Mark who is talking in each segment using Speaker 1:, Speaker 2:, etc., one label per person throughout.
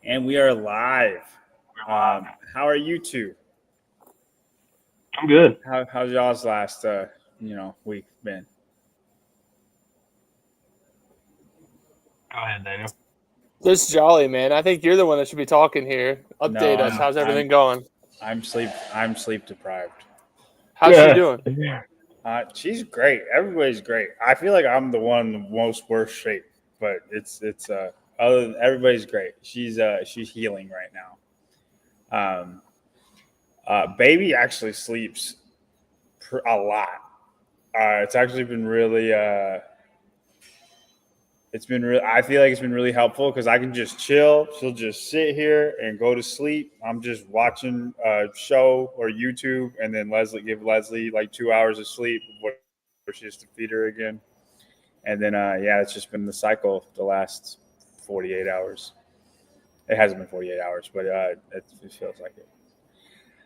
Speaker 1: And we are live. How are you two?
Speaker 2: I'm good.
Speaker 1: How's y'all's last week been?
Speaker 2: Go ahead, Daniel.
Speaker 3: This jolly, man. I think you're the one that should be talking here.
Speaker 1: No,
Speaker 3: Update us. How's everything going?
Speaker 1: I'm sleep deprived.
Speaker 3: How's she doing?
Speaker 1: She's great. Everybody's great. I feel like I'm the one in the most worst shape, but it's other than everybody's great. She's healing right now. Baby actually sleeps a lot. It's actually been really it's been real. I feel like it's been really helpful because I can just chill. She'll just sit here and go to sleep. I'm just watching a show or YouTube, and then give Leslie like 2 hours of sleep before she has to feed her again. And then it's just been the cycle the last 48 hours. It hasn't been 48 hours, but it feels like it.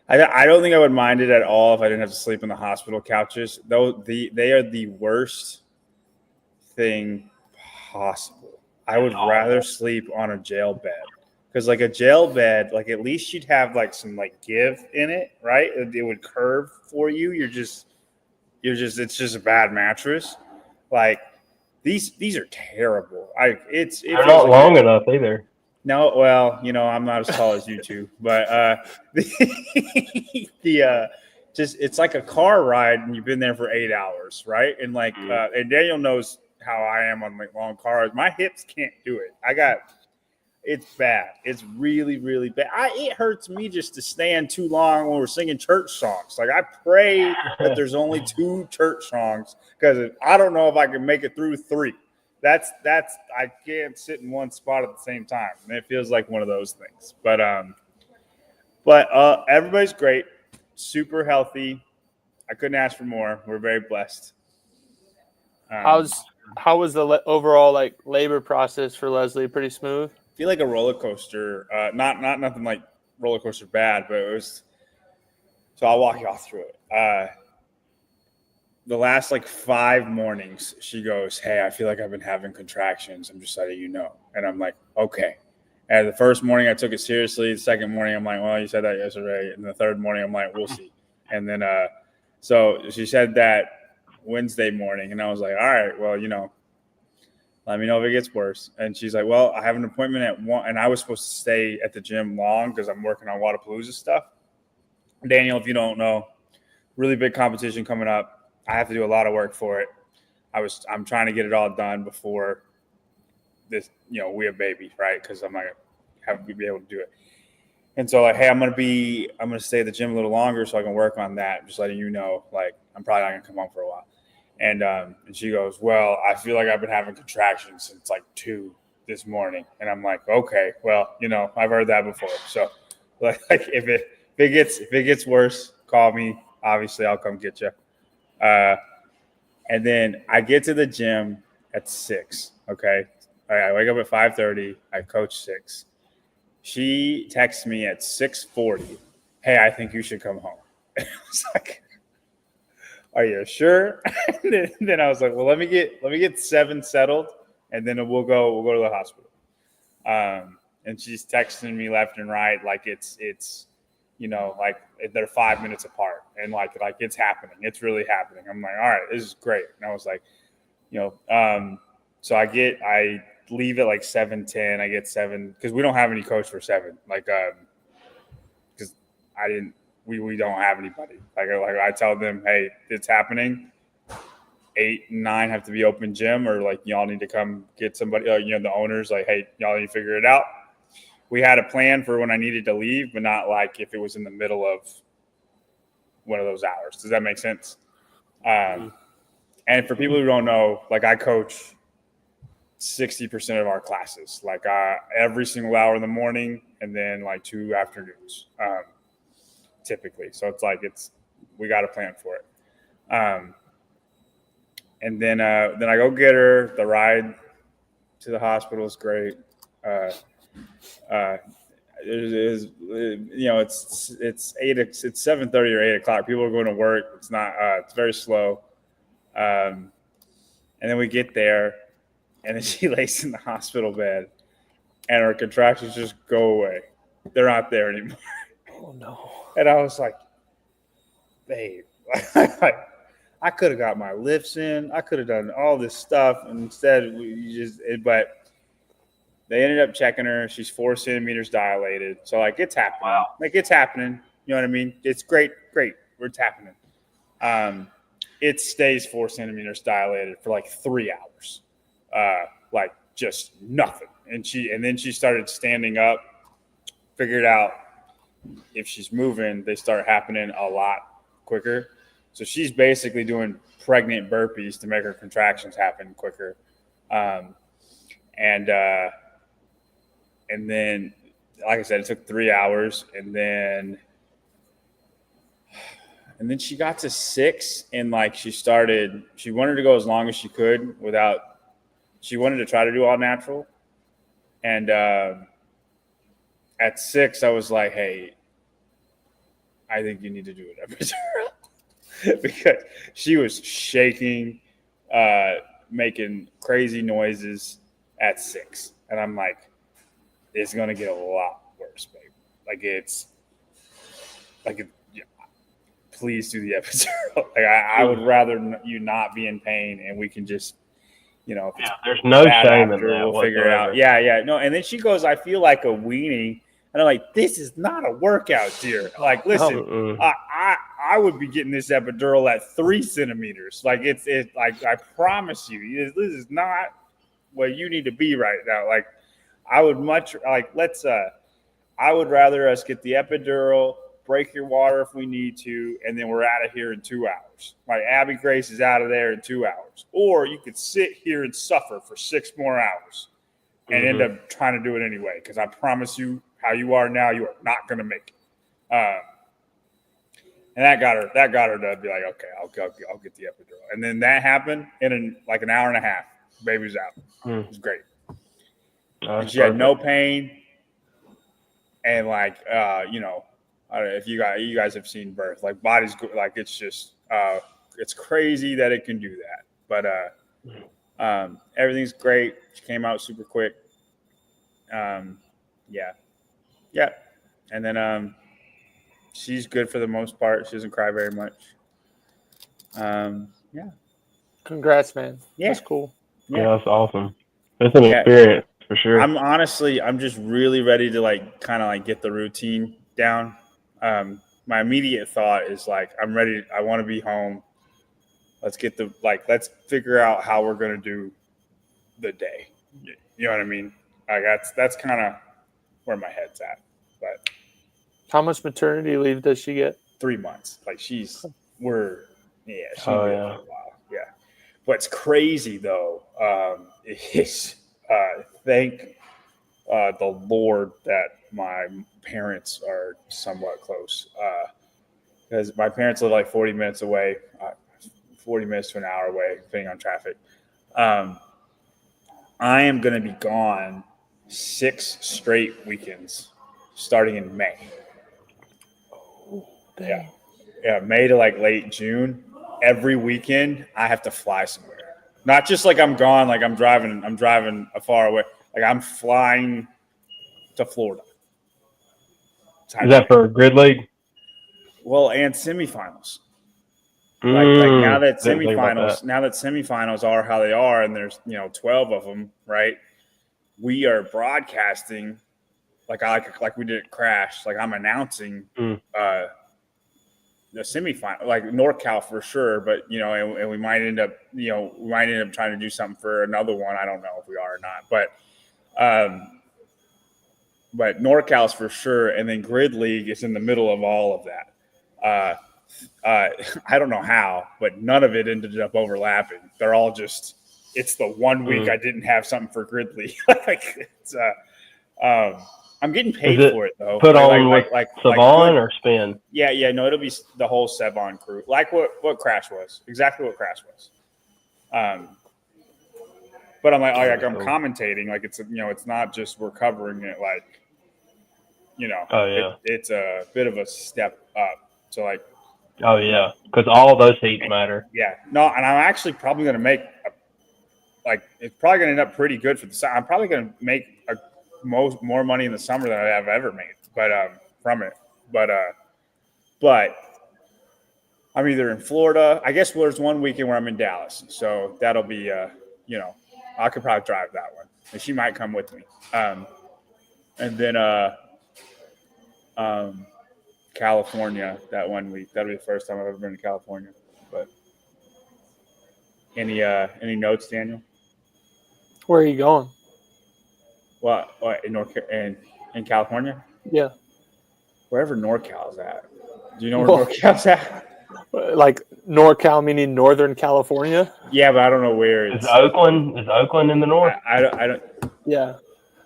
Speaker 1: I don't think I would mind it at all if I didn't have to sleep in the hospital couches. Though they are the worst thing possible. I would rather sleep on a jail bed because like a jail bed, like at least you'd have like some like give in it, right? It would curve for you. It's just a bad mattress. Like these are terrible.
Speaker 2: They're not long enough either.
Speaker 1: No, well, I'm not as tall as you two, but just it's like a car ride and you've been there for 8 hours, right? And like and Daniel knows how I am on like long cars. My hips can't do it. It's bad. It's really, really bad. It hurts me just to stand too long when we're singing church songs. Like I pray that there's only 2 church songs because I don't know if I can make it through 3. That's I can't sit in one spot at the same time. And it feels like one of those things. But everybody's great, super healthy. I couldn't ask for more. We're very blessed.
Speaker 3: How was the overall like labor process for Leslie? Pretty smooth.
Speaker 1: I feel like a roller coaster. Not nothing like roller coaster bad, but it was. So I'll walk y'all through it. The last like 5 mornings, she goes, "Hey, I feel like I've been having contractions. I'm just letting you know." And I'm like, "Okay." And the first morning, I took it seriously. The second morning, I'm like, "Well, you said that yesterday." And the third morning, I'm like, "We'll see." And then, so she said that Wednesday morning, and I was like, "All right, well, let me know if it gets worse." And she's like, "Well, I have an appointment at 1," and I was supposed to stay at the gym long because I'm working on Wodapalooza stuff. Daniel, if you don't know, really big competition coming up. I have to do a lot of work for it. I'm trying to get it all done before this, we have babies, right? Because I'm not have to be able to do it. And so like, hey, I'm gonna stay at the gym a little longer so I can work on that. Just letting you know, like I'm probably not gonna come home for a while. And she goes, "Well, I feel like I've been having contractions since like 2 this morning." And I'm like, "Okay, well, I've heard that before. So like if it gets worse, call me. Obviously, I'll come get you." And then I get to the gym at 6. Okay. All right, I wake up at 5:30. I coach 6. She texts me at 6:40. "Hey, I think you should come home." And I was like, "Are you sure?" And then I was like, "Well, let me get 7 settled, and then we'll go to the hospital." And she's texting me left and right like it's like they're 5 minutes apart, and like it's happening. It's really happening. I'm like, all right, this is great. And I was like, so I leave at like 7:10. I get 7 because we don't have any coach for 7. Like, because we don't have anybody. Like I tell them, hey, it's happening. 8 and 9 have to be open gym, or like y'all need to come get somebody. The owners like, hey, y'all need to figure it out. We had a plan for when I needed to leave, but not like if it was in the middle of one of those hours. Does that make sense? And for people who don't know, like I coach 60% of our classes, like every single hour in the morning and then like 2 afternoons, typically. So it's like we got a plan for it. And then I go get her. The ride to the hospital is great. It's 7:30 or 8 o'clock. People are going to work. It's not. It's very slow. And then we get there, and then she lays in the hospital bed, and her contractions just go away. They're not there anymore.
Speaker 3: Oh no.
Speaker 1: And I was like, babe, I could have got my lifts in. I could have done all this stuff. And instead, but they ended up checking her. She's 4 centimeters dilated. So, like, it's happening.
Speaker 2: Wow.
Speaker 1: Like, it's happening. You know what I mean? It's great. It's happening. It stays 4 centimeters dilated for like 3 hours. Like, just nothing. And then she started standing up, figured out if she's moving, they start happening a lot quicker. So she's basically doing pregnant burpees to make her contractions happen quicker. And then, like I said, it took 3 hours. And then she got to 6, and like she wanted to go as long as she could she wanted to try to do all natural. And at 6, I was like, hey, I think you need to do an epidural. Because she was shaking, making crazy noises at 6. And I'm like, it's going to get a lot worse, babe. Please do the epidural. Like, I would rather you not be in pain, and we can just,
Speaker 2: there's no shame in that.
Speaker 1: We'll figure it out. Yeah. No, and then she goes, I feel like a weenie. And I'm like, this is not a workout, dear. Like, listen, I would be getting this epidural at 3 centimeters. Like, it's like, I promise you, this is not where you need to be right now. Like, I would I would rather us get the epidural, break your water if we need to, and then we're out of here in 2 hours. Like, Abby Grace is out of there in 2 hours. Or you could sit here and suffer for 6 more hours and end up trying to do it anyway. Because I promise you, how you are now, you are not going to make it. And that got her to be like, okay, I'll get the epidural. And then that happened in like an hour and a half. Baby was out. It was great. And she had no pain. And like, if you guys have seen birth, like body's like, it's just, it's crazy that it can do that. But everything's great. She came out super quick. Yeah. And then she's good for the most part. She doesn't cry very much. Yeah.
Speaker 3: Congrats, man.
Speaker 1: Yeah.
Speaker 3: That's cool.
Speaker 2: Yeah, that's awesome. It's an experience for sure.
Speaker 1: I'm just really ready to like kind of like get the routine down. My immediate thought is like, I'm ready. I want to be home. Let's figure out how we're going to do the day. You know what I mean? Like that's kind of where my head's at. But
Speaker 3: how much maternity leave does she get?
Speaker 1: 3 months. Like she's a while. Yeah. What's crazy though, is thank the Lord that my parents are somewhat close. Because my parents live like 40 minutes away, 40 minutes to an hour away, depending on traffic. I am going to be gone 6 straight weekends starting in May.
Speaker 3: Oh, dang.
Speaker 1: Yeah, May to like late June. Every weekend I have to fly somewhere. Not just like I'm gone, like I'm driving far away. Like I'm flying to Florida.
Speaker 2: Is that for Grid League?
Speaker 1: Well, and semifinals. Like now that semifinals are how they are, and there's 12 of them, right? We are broadcasting like we did at Crash. Like I'm announcing the semifinal, like NorCal for sure, but and we might end up trying to do something for another one. I don't know if we are or not, but NorCal's for sure, and then Grid League is in the middle of all of that. I don't know how, but none of it ended up overlapping. They're all just, it's the 1 week I didn't have something for Grid League. I'm getting paid for it though.
Speaker 2: Put on like Savon or Spin?
Speaker 1: Yeah. No, it'll be the whole Savon crew. Like what Crash was. Exactly what Crash was. But I'm I'm commentating. Like it's it's not just we're covering it. Like it's a bit of a step up. So like.
Speaker 2: Oh yeah, because all those heats matter.
Speaker 1: Yeah, no, and I'm actually probably going to make it's probably going to end up pretty good for the side. I'm probably going to make more money in the summer than I've ever made, but from it. But I'm either in Florida. I guess there's one weekend where I'm in Dallas, so that'll be I could probably drive that one, and she might come with me. And then California that one week. That'll be the first time I've ever been to California. But any notes, Daniel?
Speaker 3: Where are you going?
Speaker 1: What in California?
Speaker 3: Yeah.
Speaker 1: Wherever NorCal's at. Do you know where NorCal's at?
Speaker 3: Like NorCal meaning Northern California?
Speaker 1: Yeah, but I don't know where it's.
Speaker 2: Is Oakland in the north?
Speaker 1: I don't.
Speaker 3: Yeah.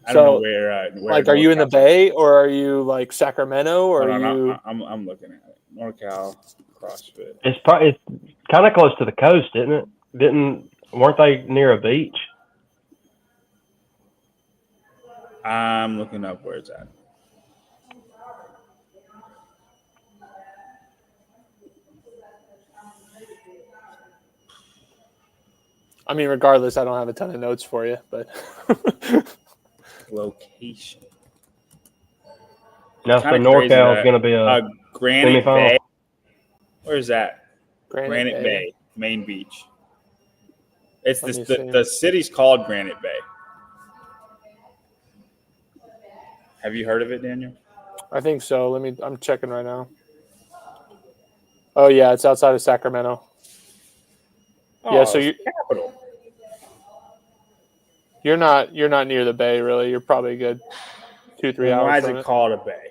Speaker 1: I don't know where.
Speaker 3: Like, are you in the Bay or are you like Sacramento or are you?
Speaker 1: I'm looking at it. NorCal CrossFit.
Speaker 2: It's kind of close to the coast, isn't it? Weren't they near a beach?
Speaker 1: I'm looking up where it's at.
Speaker 3: I mean, regardless, I don't have a ton of notes for you, but
Speaker 1: location.
Speaker 2: Now, so NorCal is going to be a
Speaker 1: Granite
Speaker 2: semifinal.
Speaker 1: Bay. Where's that?
Speaker 3: Granite
Speaker 1: Bay, Main Beach. It's
Speaker 3: Let
Speaker 1: this. The city's called Granite Bay. Have you heard of it, Daniel?
Speaker 3: I think so. I'm checking right now. Oh yeah, it's outside of Sacramento. Yeah, so
Speaker 1: capital.
Speaker 3: You're not near the Bay, really. You're probably good 2-3 hours.
Speaker 1: Why is
Speaker 3: from
Speaker 1: it called a bay?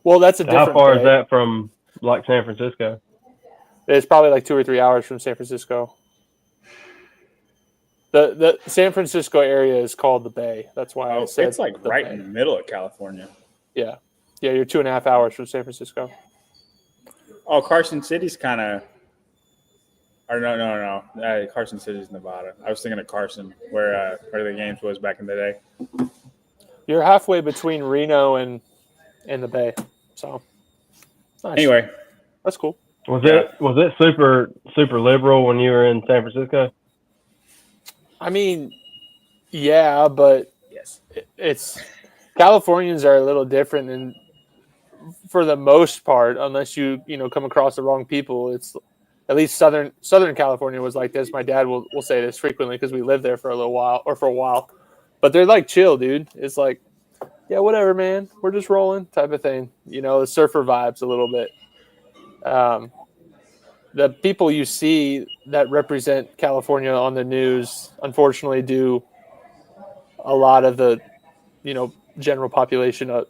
Speaker 3: Well, that's a different.
Speaker 2: How far
Speaker 3: bay.
Speaker 2: is that from like San Francisco?
Speaker 3: It's probably like 2 or 3 hours from San Francisco. The San Francisco area is called the Bay. That's why I said
Speaker 1: it's like right in the middle of California.
Speaker 3: Yeah, you're 2.5 hours from San Francisco.
Speaker 1: Oh, Carson City's kind of. Or no. Carson City's Nevada. I was thinking of Carson, where the games was back in the day.
Speaker 3: You're halfway between Reno and the Bay. So nice.
Speaker 1: Anyway,
Speaker 3: that's cool.
Speaker 2: Was it super liberal when you were in San Francisco?
Speaker 3: I mean, yeah, but
Speaker 1: yes,
Speaker 3: it's Californians are a little different, and for the most part, unless you come across the wrong people, it's at least Southern California was like this. My dad will say this frequently because we lived there for a while, but they're like chill, dude. It's like, yeah, whatever, man. We're just rolling type of thing. The surfer vibes a little bit. The people you see that represent California on the news, unfortunately, do a lot of the, general population a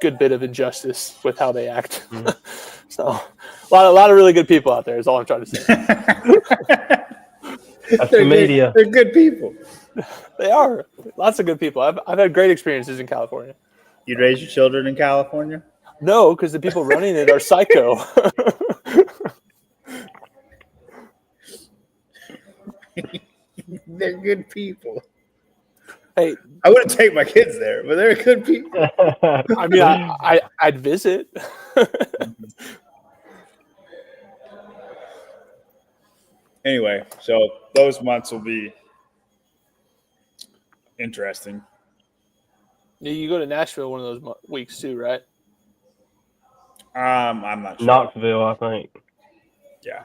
Speaker 3: good bit of injustice with how they act. Mm. So, a lot of really good people out there is all I'm trying to say.
Speaker 2: That's the media.
Speaker 1: They're good people.
Speaker 3: They are. Lots of good people. I've had great experiences in California.
Speaker 1: You'd raise your children in California?
Speaker 3: No, because the people running it are psycho.
Speaker 1: They're good people.
Speaker 3: Hey,
Speaker 1: I wouldn't take my kids there, but they're good people.
Speaker 3: I mean, I'd visit.
Speaker 1: Anyway, so those months will be interesting.
Speaker 3: You go to Nashville one of those weeks too, right?
Speaker 1: I'm not sure.
Speaker 2: Knoxville, I think.
Speaker 1: Yeah.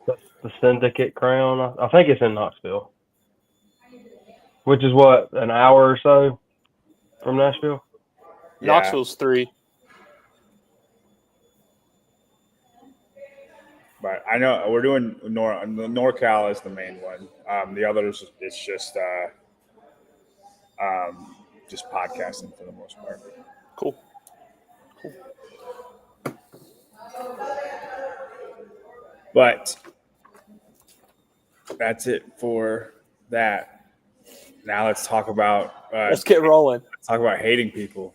Speaker 2: The Syndicate Crown. I think it's in Knoxville. Which is what, an hour or so from Nashville?
Speaker 3: Yeah. Knoxville's 3.
Speaker 1: But I know we're doing NorCal is the main one. The others, it's just podcasting for the most part.
Speaker 3: Cool.
Speaker 1: But that's it for that. Now let's talk about.
Speaker 3: Let's get rolling.
Speaker 1: Let's talk about hating people.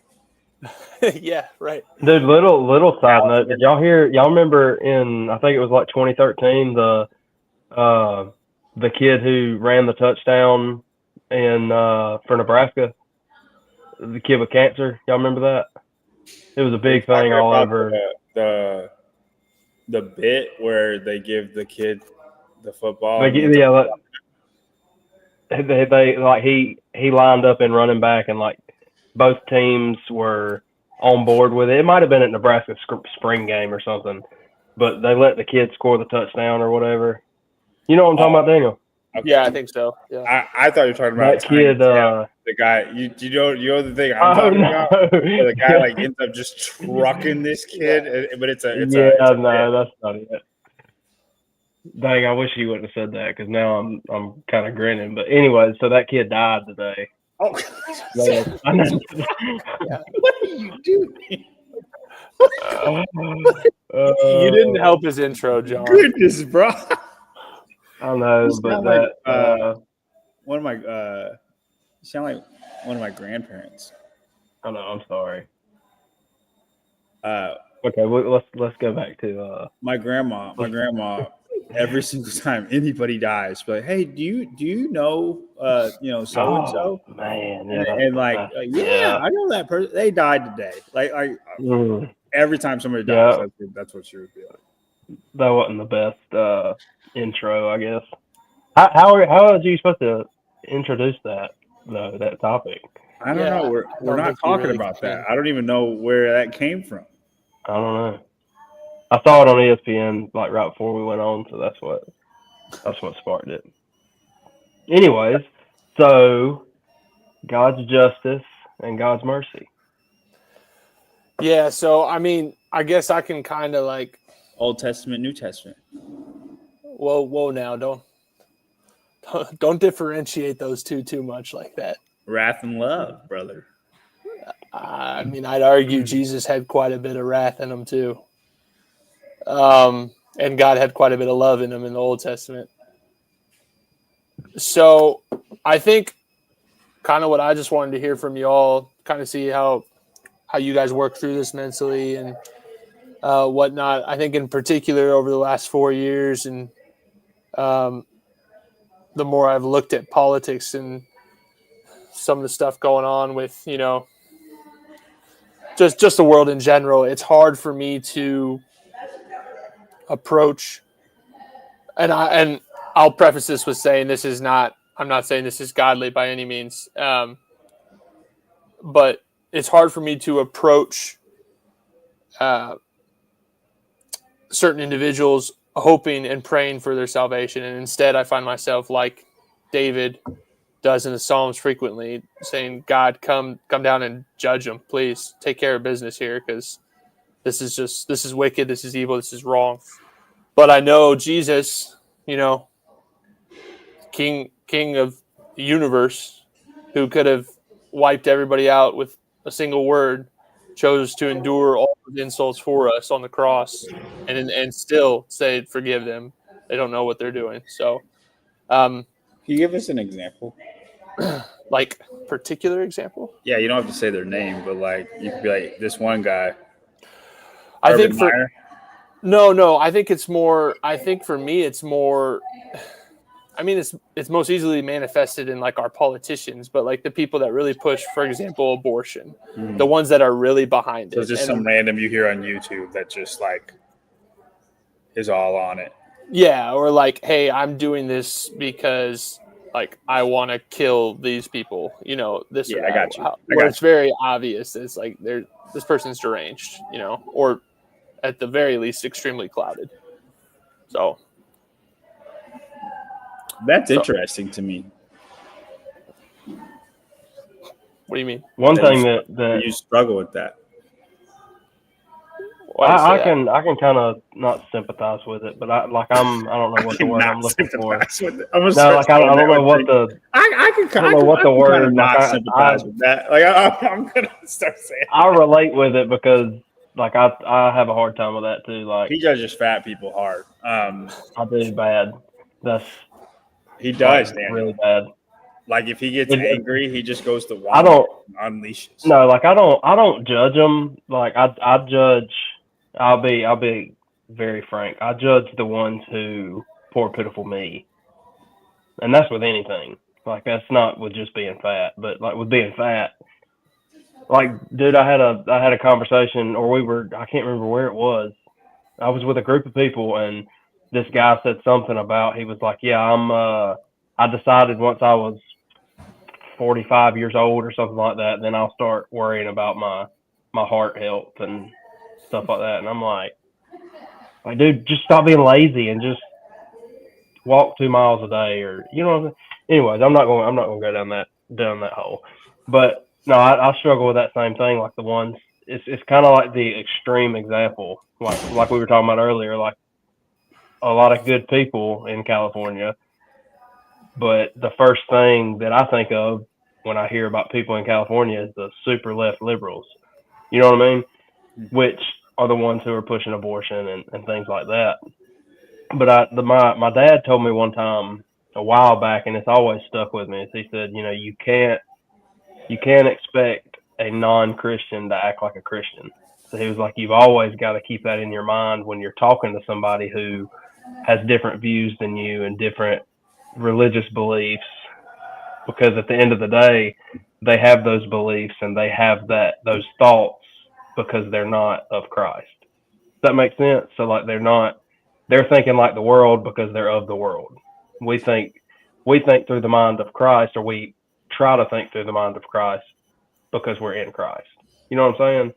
Speaker 3: Yeah, right.
Speaker 2: Dude, little side note. Did y'all hear? Y'all remember in I think it was like 2013 the kid who ran the touchdown for Nebraska, the kid with cancer. Y'all remember that? It was a big thing all over.
Speaker 1: The bit where they give the kid the football.
Speaker 2: They like he lined up in running back and like both teams were on board with it. It might have been at Nebraska spring game or something, but they let the kid score the touchdown or whatever. You know what I'm talking about, Daniel?
Speaker 1: Okay.
Speaker 3: Yeah, I think so. Yeah.
Speaker 1: I thought you were talking about
Speaker 2: That kid.
Speaker 1: the guy. You know the thing I'm talking about. Where the guy like ends up just trucking this kid, but it's a
Speaker 2: no, that's not it. Dang, I wish you wouldn't have said that because now I'm kind of grinning. But anyway, so that kid died today.
Speaker 1: Oh,
Speaker 2: I know.
Speaker 1: What are you doing?
Speaker 3: You didn't help his intro, John.
Speaker 1: Goodness, bro.
Speaker 2: I know,
Speaker 1: You
Speaker 2: but
Speaker 1: sound
Speaker 2: that
Speaker 1: like, one of my you sound like one of my grandparents.
Speaker 2: I know. I'm sorry.
Speaker 1: Uh,
Speaker 2: Okay, well, let's go back to
Speaker 1: my grandma. Every single time anybody dies, but hey, do you know so and so?
Speaker 2: Man,
Speaker 1: And like, yeah, I know that person. They died today. Like every time somebody dies, that's what she would be like.
Speaker 2: That wasn't the best intro, I guess. How are you supposed to introduce that though? That topic?
Speaker 1: I don't know. We're not talking about that. I don't even know where that came from.
Speaker 2: I don't know. I saw it on ESPN like right before we went on, so that's what sparked it. Anyways, so God's justice and God's mercy.
Speaker 3: Yeah, so I mean, I guess I can kind of like
Speaker 1: Old Testament, New Testament.
Speaker 3: Whoa! Now don't differentiate those two too much like that.
Speaker 1: Wrath and love, brother.
Speaker 3: I mean, I'd argue Jesus had quite a bit of wrath in him too. And God had quite a bit of love in him in the Old Testament. So I think kind of what I just wanted to hear from you all, kind of see how you guys work through this mentally and whatnot. I think in particular over the last 4 years and the more I've looked at politics and some of the stuff going on with, just the world in general, it's hard for me to approach, and I'll preface this with saying I'm not saying this is godly by any means, but it's hard for me to approach certain individuals hoping and praying for their salvation, and instead I find myself like David does in the Psalms frequently, saying, God, come down and judge them, please take care of business here, because this is wicked, this is evil, this is wrong. But I know Jesus, King of the universe, who could have wiped everybody out with a single word, chose to endure all the insults for us on the cross and still say, forgive them. They don't know what they're doing. So,
Speaker 1: can you give us an example?
Speaker 3: Like particular example?
Speaker 1: Yeah, you don't have to say their name, but like you could be like this one guy.
Speaker 3: I think No, I think it's more. I think for me, it's more. I mean, it's most easily manifested in like our politicians, but like the people that really push, for example, abortion, the ones that are really behind
Speaker 1: it.
Speaker 3: So
Speaker 1: just some random you hear on YouTube that just like is all on it.
Speaker 3: Yeah, or like, hey, I'm doing this because like I want to kill these people. This.
Speaker 1: Yeah, I got you.
Speaker 3: It's very obvious. It's like this person's deranged. Or at the very least, extremely clouded. So.
Speaker 1: That's interesting to me.
Speaker 3: What do you mean?
Speaker 2: One thing that
Speaker 1: you struggle with that.
Speaker 2: I can kind of not sympathize with it, but I don't know what the word I'm looking for. I don't know what the word.
Speaker 1: Not sympathize with that. Like I'm gonna start saying.
Speaker 2: I relate with it because like I have a hard time with that too. Like
Speaker 1: he judges fat people hard.
Speaker 2: I do bad.
Speaker 1: He does,
Speaker 2: like, really bad.
Speaker 1: Like if he gets angry, he just goes to Walmart.
Speaker 2: I don't
Speaker 1: unleashes.
Speaker 2: No, like I don't judge him. Like I judge. I'll be very frank. I judge the ones who poor pitiful me, and that's with anything. Like that's not with just being fat, but like with being fat. Like, dude, I had a conversation, or I can't remember where it was. I was with a group of people, and this guy said something about, he was like, yeah, I decided once I was 45 years old or something like that, then I'll start worrying about my heart health and stuff like that. And I'm like, dude, just stop being lazy and just walk 2 miles a day, or you know what I'm saying? Anyways, I'm not going to go down that hole. But no, I struggle with that same thing. Like the ones, it's kind of like the extreme example, like we were talking about earlier, like a lot of good people in California, but the first thing that I think of when I hear about people in California is the super left liberals. You know what I mean? Which are the ones who are pushing abortion and things like that. But my dad told me one time a while back, and it's always stuck with me. Is he said, you can't expect a non-Christian to act like a Christian. So he was like, you've always got to keep that in your mind when you're talking to somebody who has different views than you and different religious beliefs, because at the end of the day, they have those beliefs and they have those thoughts because they're not of Christ. Does that make sense? So like they're thinking like the world because they're of the world. We think through the mind of Christ, or we try to think through the mind of Christ because we're in Christ. You know what I'm saying?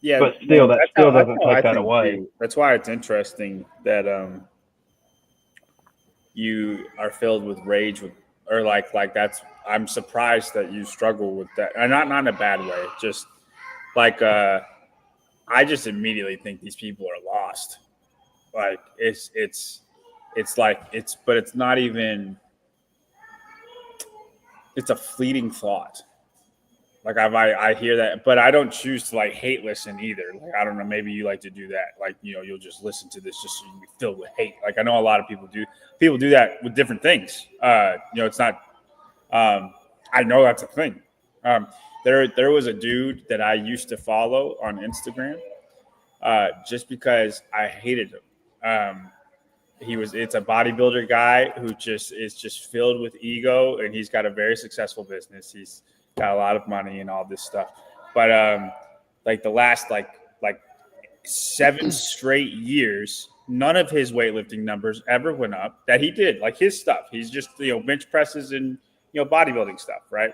Speaker 1: Yeah,
Speaker 2: but still, that still doesn't take that away.
Speaker 1: Too. That's why it's interesting that you are filled with rage or like that's. I'm surprised that you struggle with that, and not in a bad way. Just like I just immediately think these people are lost. Like it's not even. It's a fleeting thought. Like I hear that, but I don't choose to like hate listen either. Like I don't know, maybe you like to do that. Like you'll just listen to this just so you can be filled with hate. Like I know a lot of people do. People do that with different things. It's not. I know that's a thing. There was a dude that I used to follow on Instagram, just because I hated him. It's a bodybuilder guy who is just filled with ego, and he's got a very successful business. He's got a lot of money and all this stuff. But like the last like 7 straight years, none of his weightlifting numbers ever went up that he did. Like his stuff, he's just bench presses and bodybuilding stuff, right?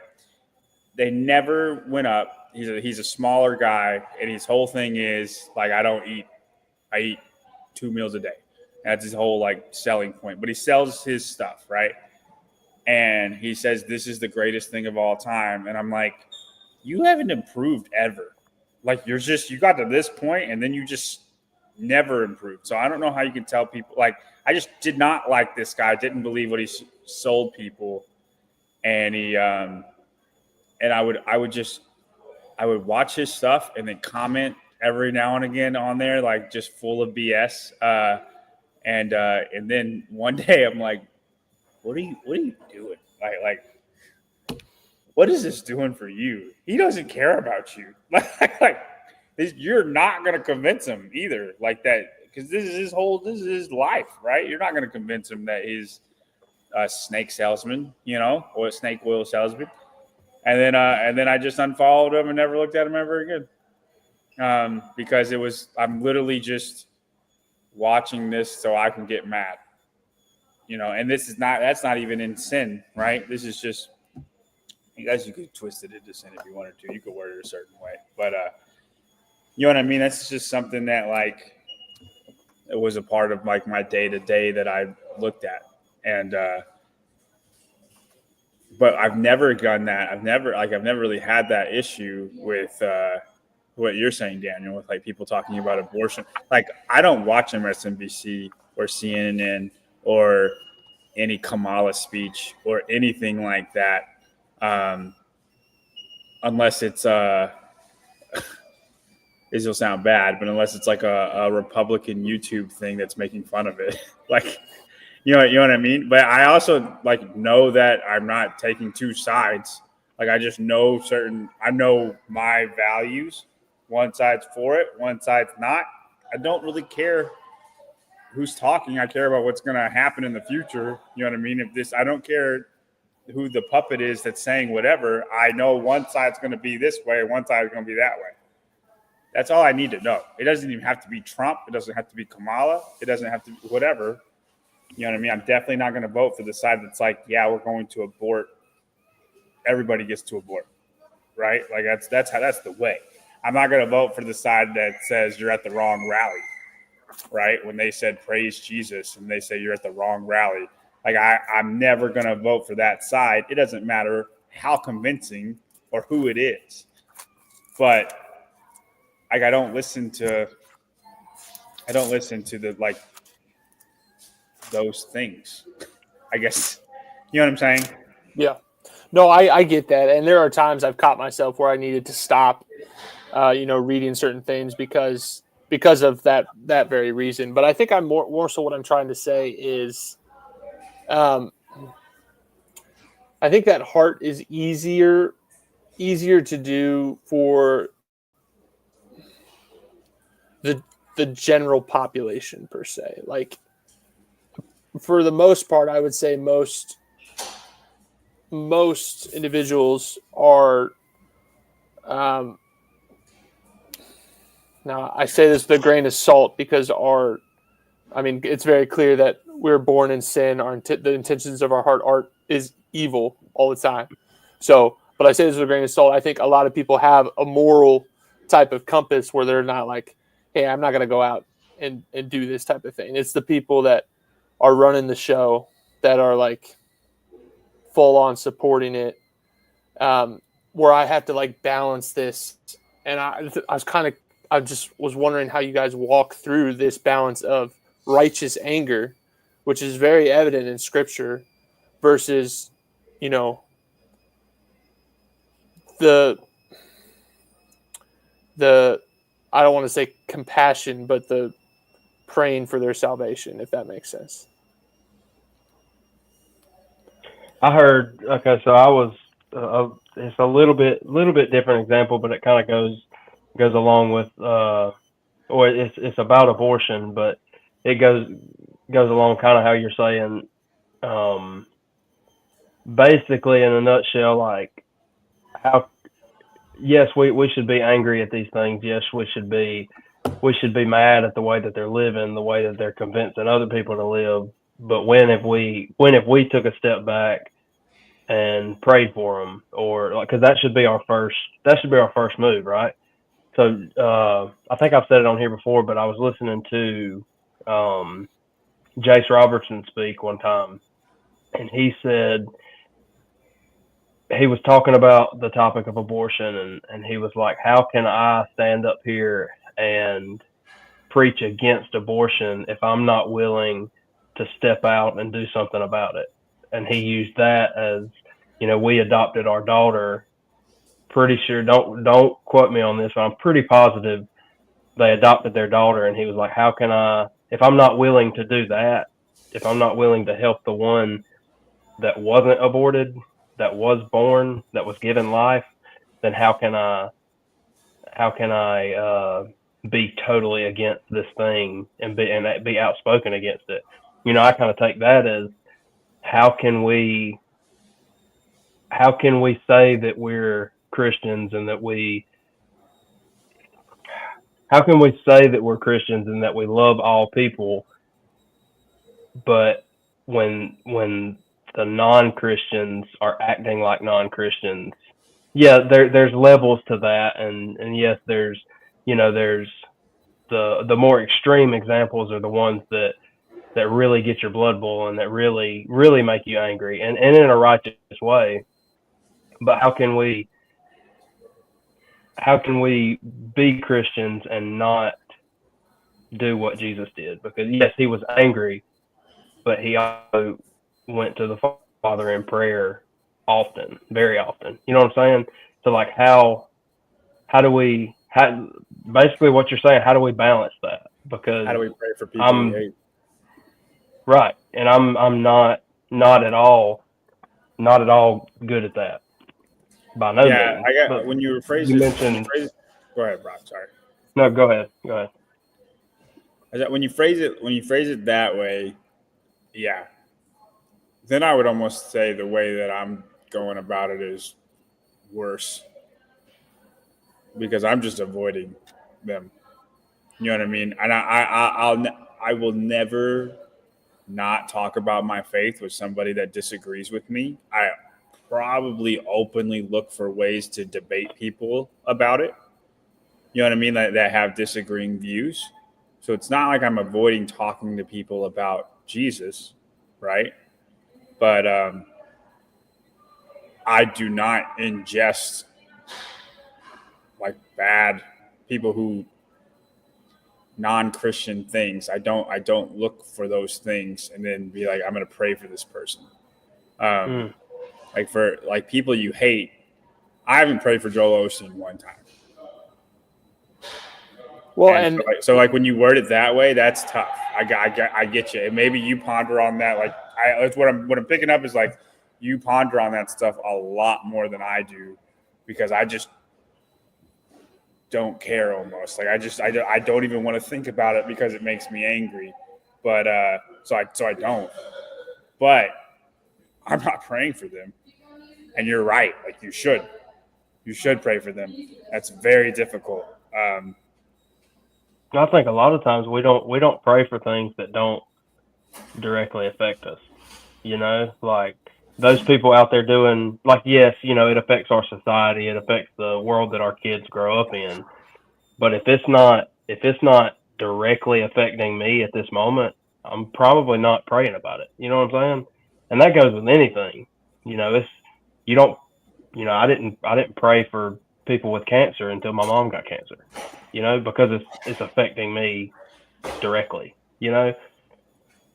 Speaker 1: They never went up. He's a smaller guy, and his whole thing is like, I eat 2 meals a day. That's his whole like selling point. But he sells his stuff, right? And he says this is the greatest thing of all time. And I'm like, you haven't improved ever. Like you got to this point, and then you just never improved. So I don't know how you can tell people. Like I just did not like this guy. Didn't believe what he sold people, and he and I would watch his stuff and then comment every now and again on there, like just full of BS. And then one day I'm like, what are you doing? Like, what is this doing for you? He doesn't care about you. You're not going to convince him either like that. Cause this is his life, right? You're not going to convince him that he's a snake salesman, or a snake oil salesman. And then I just unfollowed him and never looked at him ever again. Because I'm literally just watching this so I can get mad, and that's not even in sin, right? This is just, I guess you could twist it into sin if you wanted to. You could word it a certain way, but you know what I mean? That's just something that like, it was a part of like my day to day that I looked at. And, but I've never done that. I've never really had that issue with, what you're saying, Daniel, with like people talking about abortion. Like I don't watch MSNBC or CNN or any Kamala speech or anything like that, unless it's this will sound bad, but unless it's like a Republican YouTube thing that's making fun of it, like you know what I mean. But I also like know that I'm not taking two sides. Like I just know I know my values. One side's for it, one side's not. I don't really care who's talking. I care about what's going to happen in the future. You know what I mean? I don't care who the puppet is that's saying whatever. I know one side's going to be this way, one side's going to be that way. That's all I need to know. It doesn't even have to be Trump. It doesn't have to be Kamala. It doesn't have to be whatever. You know what I mean? I'm definitely not going to vote for the side that's like, yeah, we're going to abort everybody gets to abort, right? Like that's the way. I'm not going to vote for the side that says you're at the wrong rally, right? When they said praise Jesus and they say you're at the wrong rally, like I'm never going to vote for that side. It doesn't matter how convincing or who it is, but like I don't listen to the like those things. I guess you know what I'm saying.
Speaker 3: Yeah. No, I get that. And there are times I've caught myself where I needed to stop, reading certain things because of that very reason. But I think I'm more so what I'm trying to say is, I think that heart is easier to do for the general population per se. Like for the most part, I would say most individuals are, now I say this with a grain of salt because it's very clear that we're born in sin. The intentions of our heart is evil all the time. So, but I say this with a grain of salt. I think a lot of people have a moral type of compass where they're not like, hey, I'm not going to go out and do this type of thing. It's the people that are running the show that are like full on supporting it, where I have to like balance this. And I just was wondering how you guys walk through this balance of righteous anger, which is very evident in Scripture, versus, the I don't want to say compassion, but the praying for their salvation, if that makes sense.
Speaker 2: I heard. Okay, so I was. It's a little bit different example, but it kind of goes along with. Or it's about abortion, but it goes along kind of how you're saying. Basically, in a nutshell, like how. Yes, we should be angry at these things. Yes, we should be mad at the way that they're living, the way that they're convincing other people to live. But when if we took a step back and prayed for them, or like, because that should be our first move, right? So I think I've said it on here before, but I was listening to Jace Robertson speak one time, and he said he was talking about the topic of abortion, and he was like, how can I stand up here and preach against abortion if I'm not willing to step out and do something about it? And he used that as, we adopted our daughter. Pretty sure, don't quote me on this, but I'm pretty positive they adopted their daughter. And he was like, how can I, if I'm not willing to do that, if I'm not willing to help the one that wasn't aborted, that was born, that was given life, then how can I be totally against this thing and be outspoken against it? I kind of take that as how can we say that we're Christians and that how can we say that we're Christians and that we love all people, but when the non-Christians are acting like non-Christians, yeah, there's levels to that, and yes, there's the more extreme examples are the ones that really get your blood boiling, that really make you angry, and in a righteous way. But how can we be Christians and not do what Jesus did? Because yes, he was angry, but he also went to the Father in prayer often, very often. You know what I'm saying? So like how do we basically what you're saying, how do we balance that? Because
Speaker 1: how do we pray for people we hate?
Speaker 2: Right. And I'm not at all good at that. By no means.
Speaker 1: I got when you phrase it. Go ahead, Brock. Sorry.
Speaker 2: No, go ahead.
Speaker 1: When you phrase it that way, yeah. Then I would almost say the way that I'm going about it is worse because I'm just avoiding them. You know what I mean? And I will never not talk about my faith with somebody that disagrees with me. probably openly look for ways to debate people about it. You know what I mean? That have disagreeing views. So it's not like I'm avoiding talking to people about Jesus, right? But I do not ingest like bad people who non-Christian things. I don't look for those things and then be like, I'm gonna pray for this person.
Speaker 2: Mm.
Speaker 1: Like for like people you hate, I haven't prayed for Joel Osteen one time.
Speaker 3: Well,
Speaker 1: And
Speaker 3: and
Speaker 1: so like when you word it that way, that's tough. I get you. And maybe you ponder on that. Like that's what I'm picking up is like you ponder on that stuff a lot more than I do because I just don't care almost. Like I don't even want to think about it because it makes me angry. But so I don't. But I'm not praying for them. And you're right. Like you should pray for them. That's very difficult.
Speaker 2: I think a lot of times we don't pray for things that don't directly affect us. You know, like those people out there doing like yes, you know, it affects our society, it affects the world that our kids grow up in. But if it's not directly affecting me at this moment, I'm probably not praying about it. You know what I'm saying? And that goes with anything. You know, it's you don't I didn't pray for people with cancer until my mom got cancer. You know, because it's affecting me directly. You know,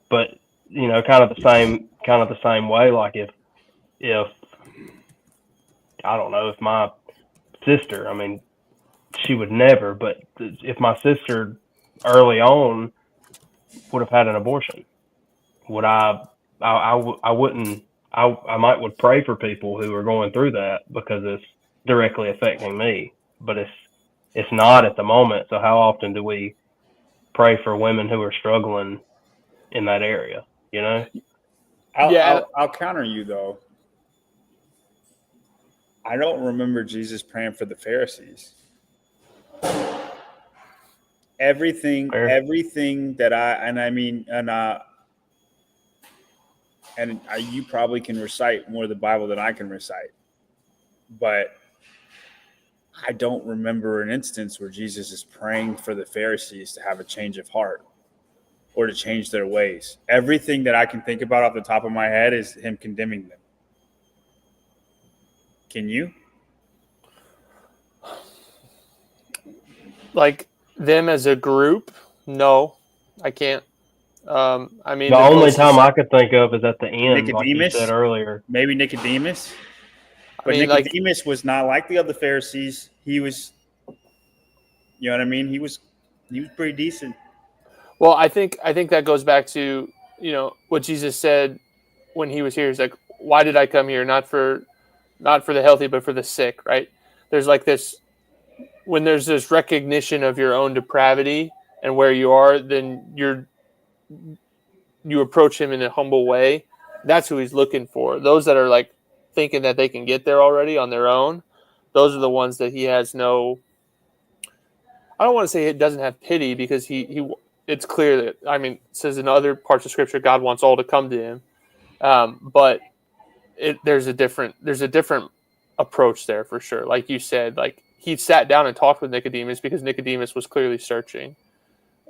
Speaker 2: but you know, kind of the same way. Like if I don't know if my sister, I mean, she would never, but if my sister early on would have had an abortion, would I wouldn't I might would pray for people who are going through that because it's directly affecting me, but it's not at the moment. So how often do we pray for women who are struggling in that area? You know?
Speaker 1: I'll counter you though. I don't remember Jesus praying for the Pharisees.
Speaker 2: Fair.
Speaker 1: Everything that you probably can recite more of the Bible than I can recite, but I don't remember an instance where Jesus is praying for the Pharisees to have a change of heart or to change their ways. Everything that I can think about off the top of my head is him condemning them. Can you?
Speaker 3: like them as a group, no, I can't. I mean,
Speaker 2: The
Speaker 3: the
Speaker 2: only
Speaker 3: closest.
Speaker 2: time I could think of is at the end, like you
Speaker 1: Nicodemus?
Speaker 2: said earlier.
Speaker 1: Maybe Nicodemus.
Speaker 3: I
Speaker 1: But
Speaker 3: mean, like,
Speaker 1: Nicodemus was not like the other Pharisees. He was, you know what I mean? He was pretty decent.
Speaker 3: well, I think that goes back to what Jesus said when he was here. He's like, "Why did I come here? Not for the healthy, but for the sick." Right? There's like this when there's this recognition of your own depravity and where you are, then you approach him in a humble way. That's who he's looking for. Those that are like thinking that they can get there already on their own, those are the ones that he has no. I don't want to say it doesn't have pity because he it's clear that it says in other parts of scripture God wants all to come to him, but there's a different approach there for sure. Like you said, like he sat down and talked with Nicodemus because Nicodemus was clearly searching.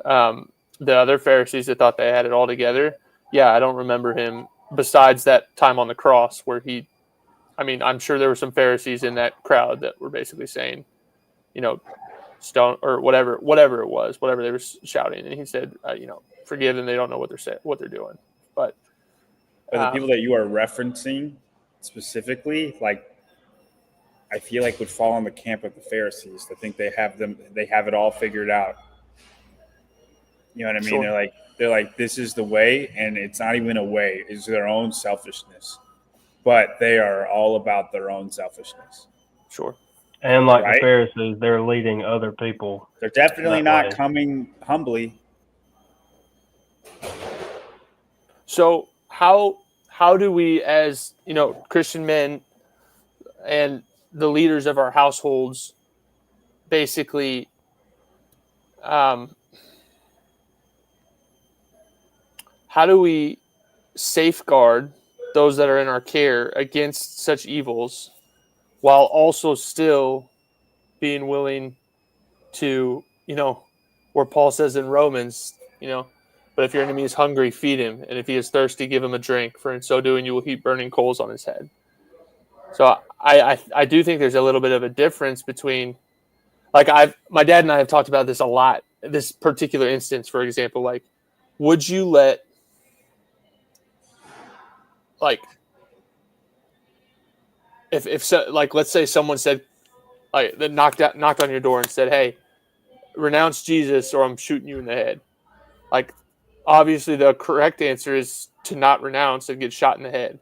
Speaker 3: The other Pharisees that thought they had it all together, yeah, I don't remember him besides that time on the cross where I'm sure there were some Pharisees in that crowd that were basically saying, stone or whatever it was, whatever they were shouting, and he said, forgive them, they don't know what they're doing. But
Speaker 1: the people that you are referencing specifically, like I feel like would fall in the camp of the Pharisees. I think they have it all figured out. You know what I mean?
Speaker 3: Sure.
Speaker 1: They're like this is the way, and it's not even a way; it's their own selfishness. But they are all about their own selfishness.
Speaker 3: Sure.
Speaker 2: And like the
Speaker 1: Right?
Speaker 2: Pharisees, they're leading other people.
Speaker 1: They're definitely
Speaker 2: that
Speaker 1: not
Speaker 2: way.
Speaker 1: coming humbly.
Speaker 3: So how do we, as Christian men and the leaders of our households, basically how do we safeguard those that are in our care against such evils, while also still being willing to, where Paul says in Romans, but if your enemy is hungry, feed him, and if he is thirsty, give him a drink, for in so doing you will heap burning coals on his head. So I do think there's a little bit of a difference between, like, my dad and I have talked about this a lot. This particular instance, for example, like, would you let, like, if so, like, let's say someone said, like, that knocked on your door and said, "Hey, renounce Jesus, or I'm shooting you in the head." Like, obviously, the correct answer is to not renounce and get shot in the head.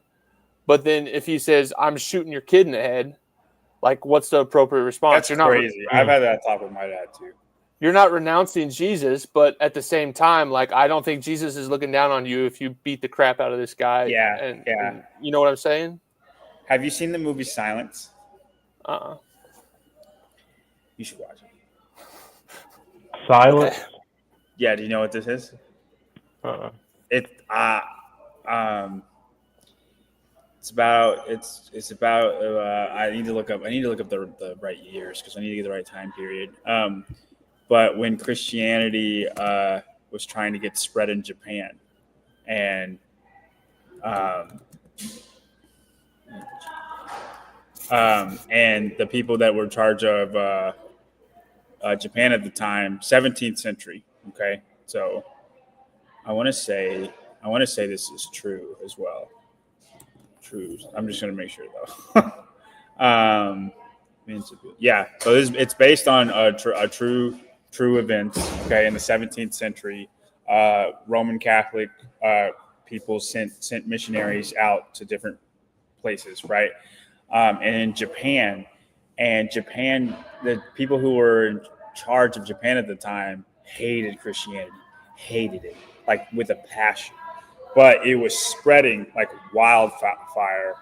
Speaker 3: But then if he says, "I'm shooting your kid in the head," like, what's the appropriate response?
Speaker 1: That's crazy. I've had that talk with my dad too.
Speaker 3: You're not renouncing Jesus, but at the same time, like, I don't think Jesus is looking down on you if you beat the crap out of this guy.
Speaker 1: Yeah,
Speaker 3: and you know what I'm saying?
Speaker 1: Have you seen the movie Silence?
Speaker 3: Uh-uh.
Speaker 1: You should watch it.
Speaker 2: Silence.
Speaker 3: Okay.
Speaker 1: Yeah, do you know what this is? It's about I need to look up the right years because I need to get the right time period. But when Christianity was trying to get spread in Japan, and the people that were in charge of Japan at the time, 17th century. Okay, so I want to say this is true as well. True. I'm just going to make sure though. Yeah. So it's based on a true events. Okay, in the 17th century, Roman Catholic people sent missionaries out to different places, right? And in Japan, the people who were in charge of Japan at the time hated Christianity, hated it like with a passion. But it was spreading like wildfire,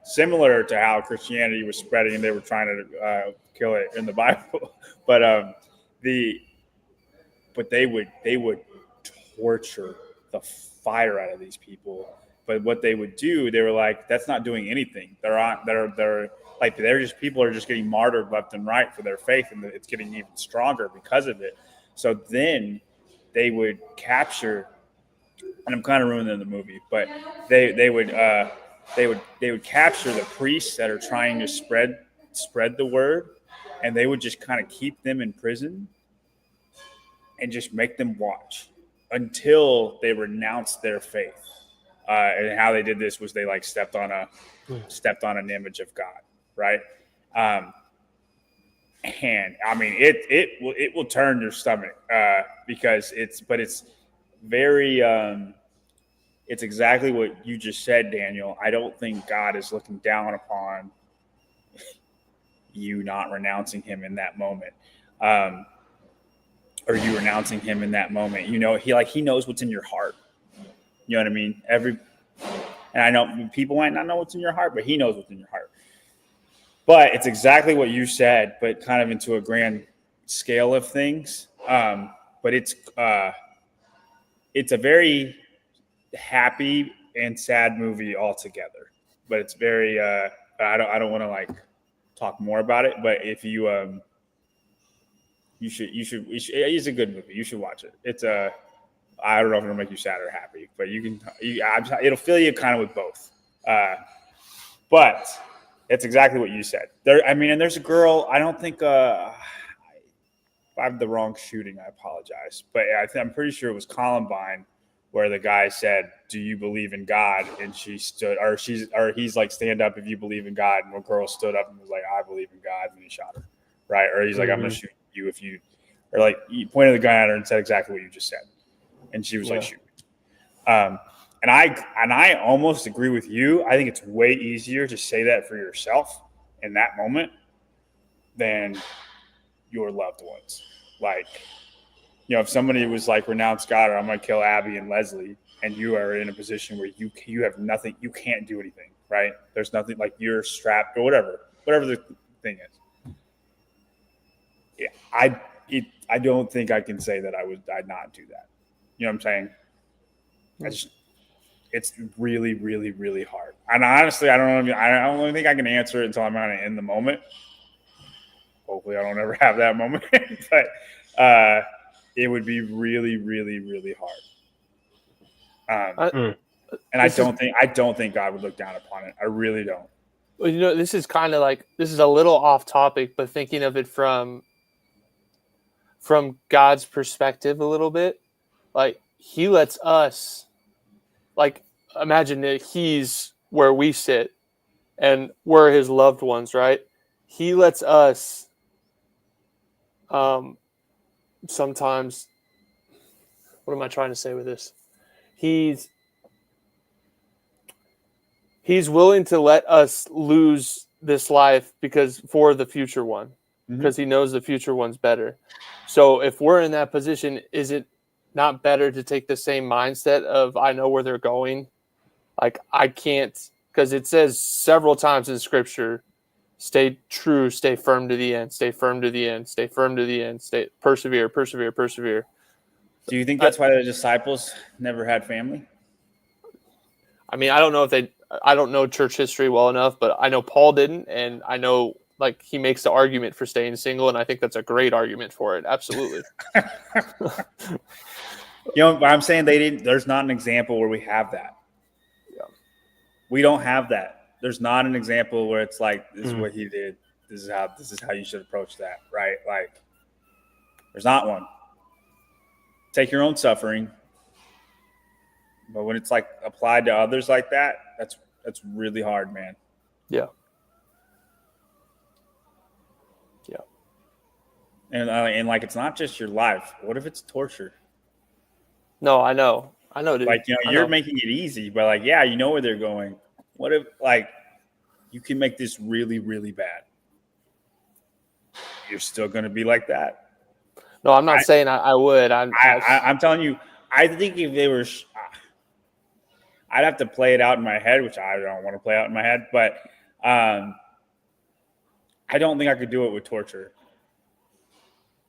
Speaker 1: similar to how Christianity was spreading, and they were trying to kill it in the Bible. But they would torture the fire out of these people. But what they would do, they were like, that's not doing anything. They're just people are just getting martyred left and right for their faith, and it's getting even stronger because of it. So then they would capture. And I'm kind of ruining the movie, but they would capture the priests that are trying to spread the word, and they would just kind of keep them in prison and just make them watch until they renounced their faith. And how they did this was they like stepped on an image of God, right? And I mean it will turn your stomach because it's very it's exactly what you just said, Daniel. I don't think God is looking down upon you not renouncing him in that moment, or you renouncing him in that moment. He knows what's in your heart. You know what I mean? And I know people might not know what's in your heart, but he knows what's in your heart. But it's exactly what you said, but kind of into a grand scale of things. But it's a very happy and sad movie altogether. But it's very I don't want to like talk more about it. But if you should it's a good movie. You should watch it. It's I don't know if it'll make you sad or happy, but it'll fill you kind of with both. But it's exactly what you said. And there's a girl. I don't think. If I have the wrong shooting, I apologize. But I'm pretty sure it was Columbine, where the guy said, "Do you believe in God?" And she stood, or he's like, "Stand up if you believe in God." And the girl stood up and was like, "I believe in God," and he shot her, right? Or he's like, "I'm gonna shoot you if you," or like he pointed the gun at her and said exactly what you just said, and she was like, "Shoot." And I almost agree with you. I think it's way easier to say that for yourself in that moment than your loved ones. Like, if somebody was like, renounce God, or I'm going to kill Abby and Leslie, and you are in a position where you have nothing, you can't do anything, right? There's nothing, like you're strapped or whatever the thing is. Yeah, I don't think I can say that I'd not do that. You know what I'm saying? It's really, really, really hard. And honestly, I don't know. I don't think I can answer it until I'm kind of in the moment. Hopefully, I don't ever have that moment. But it would be really, really, really hard. And I don't think God would look down upon it. I really don't.
Speaker 3: Well, this is kind of like, this is a little off topic, but thinking of it from God's perspective a little bit, like he lets us, like, imagine that he's where we sit and we're his loved ones, right? He lets us sometimes, what am I trying to say with this? He's willing to let us lose this life for the future one, because he knows the future one's better. So if we're in that position, is it not better to take the same mindset of, I know where they're going? Like, I can't, because it says several times in Scripture, stay true, stay firm to the end, stay firm to the end, stay firm to the end, persevere, persevere, persevere.
Speaker 1: Do you think that's why the disciples never had family?
Speaker 3: I mean, I don't know church history well enough, but I know Paul didn't, and I know, like, he makes the argument for staying single, and I think that's a great argument for it. Absolutely.
Speaker 1: But I'm saying they didn't. There's not an example where we have that.
Speaker 3: Yeah.
Speaker 1: We don't have that. There's not an example where it's like, this is what he did. This is how you should approach that, right? Like, there's not one. Take your own suffering, but when it's like applied to others like that, that's really hard, man.
Speaker 3: Yeah. Yeah.
Speaker 1: And like, it's not just your life. What if it's torture?
Speaker 3: No, I know, dude.
Speaker 1: Like, you're making it easy, but like, yeah, you know where they're going. What if, like, you can make this really, really bad? You're still going to be like that?
Speaker 3: No, I'm not saying I would.
Speaker 1: I'm telling you, I think if they were, I'd have to play it out in my head, which I don't want to play out in my head, but I don't think I could do it with torture.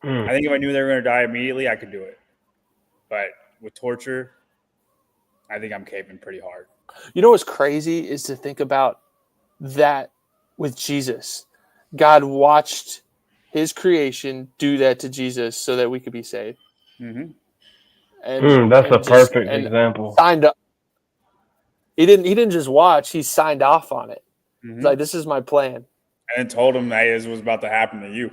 Speaker 1: I think if I knew they were going to die immediately, I could do it. But with torture, I think I'm caving pretty hard.
Speaker 3: You know what's crazy is to think about that with Jesus. God watched his creation do that to Jesus so that we could be saved.
Speaker 1: Mm-hmm.
Speaker 3: And
Speaker 2: that's a perfect example.
Speaker 3: Signed up. He didn't just watch; he signed off on it.
Speaker 1: Mm-hmm.
Speaker 3: He's like, "This is my plan,"
Speaker 1: and told him that it was about to happen to you.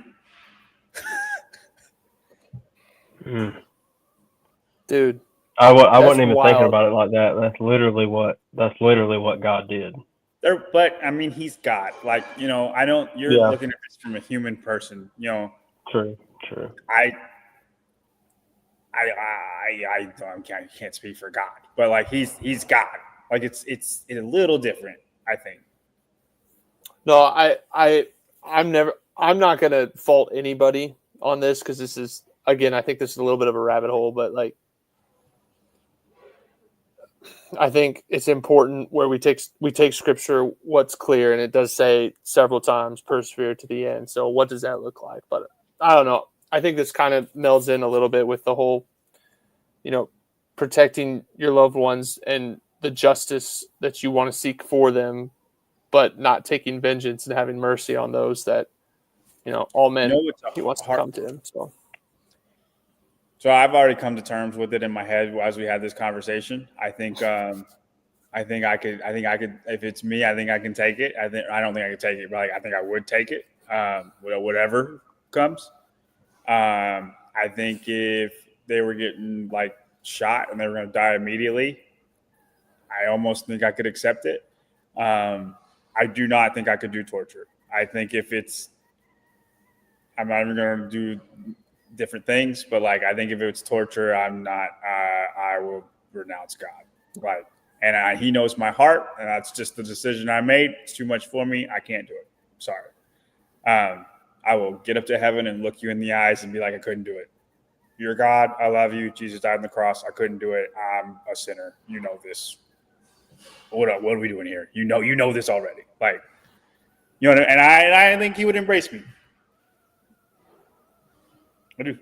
Speaker 3: Dude,
Speaker 2: I wasn't even thinking about it like that. That's literally what God did.
Speaker 1: But I mean, he's God. Like, I don't. You're looking at this from a human person.
Speaker 2: True.
Speaker 1: I can't speak for God, but like he's God. Like it's a little different, I think.
Speaker 3: No, I'm not gonna fault anybody on this, because this is, again, I think this is a little bit of a rabbit hole, but like, I think it's important where we take Scripture, what's clear, and it does say several times, persevere to the end. So what does that look like? But I don't know. I think this kind of melds in a little bit with the whole, protecting your loved ones and the justice that you want to seek for them, but not taking vengeance and having mercy on those that, all men, he wants to come to him.
Speaker 1: So I've already come to terms with it in my head as we had this conversation. I think I could, if it's me, I think I can take it. I don't think I could take it, but I think I would take it. Whatever comes. I think if they were getting like shot and they were going to die immediately, I almost think I could accept it. I do not think I could do torture. I think I'm not even going to do different things, but like, I think if it's torture, I will renounce God. Like, and he knows my heart, and that's just the decision I made. It's too much for me. I can't do it. Sorry. I will get up to heaven and look you in the eyes and be like, I couldn't do it. You're God. I love you. Jesus died on the cross. I couldn't do it. I'm a sinner. You know this. What are we doing here? You know this already. Like, and I think he would embrace me. I do.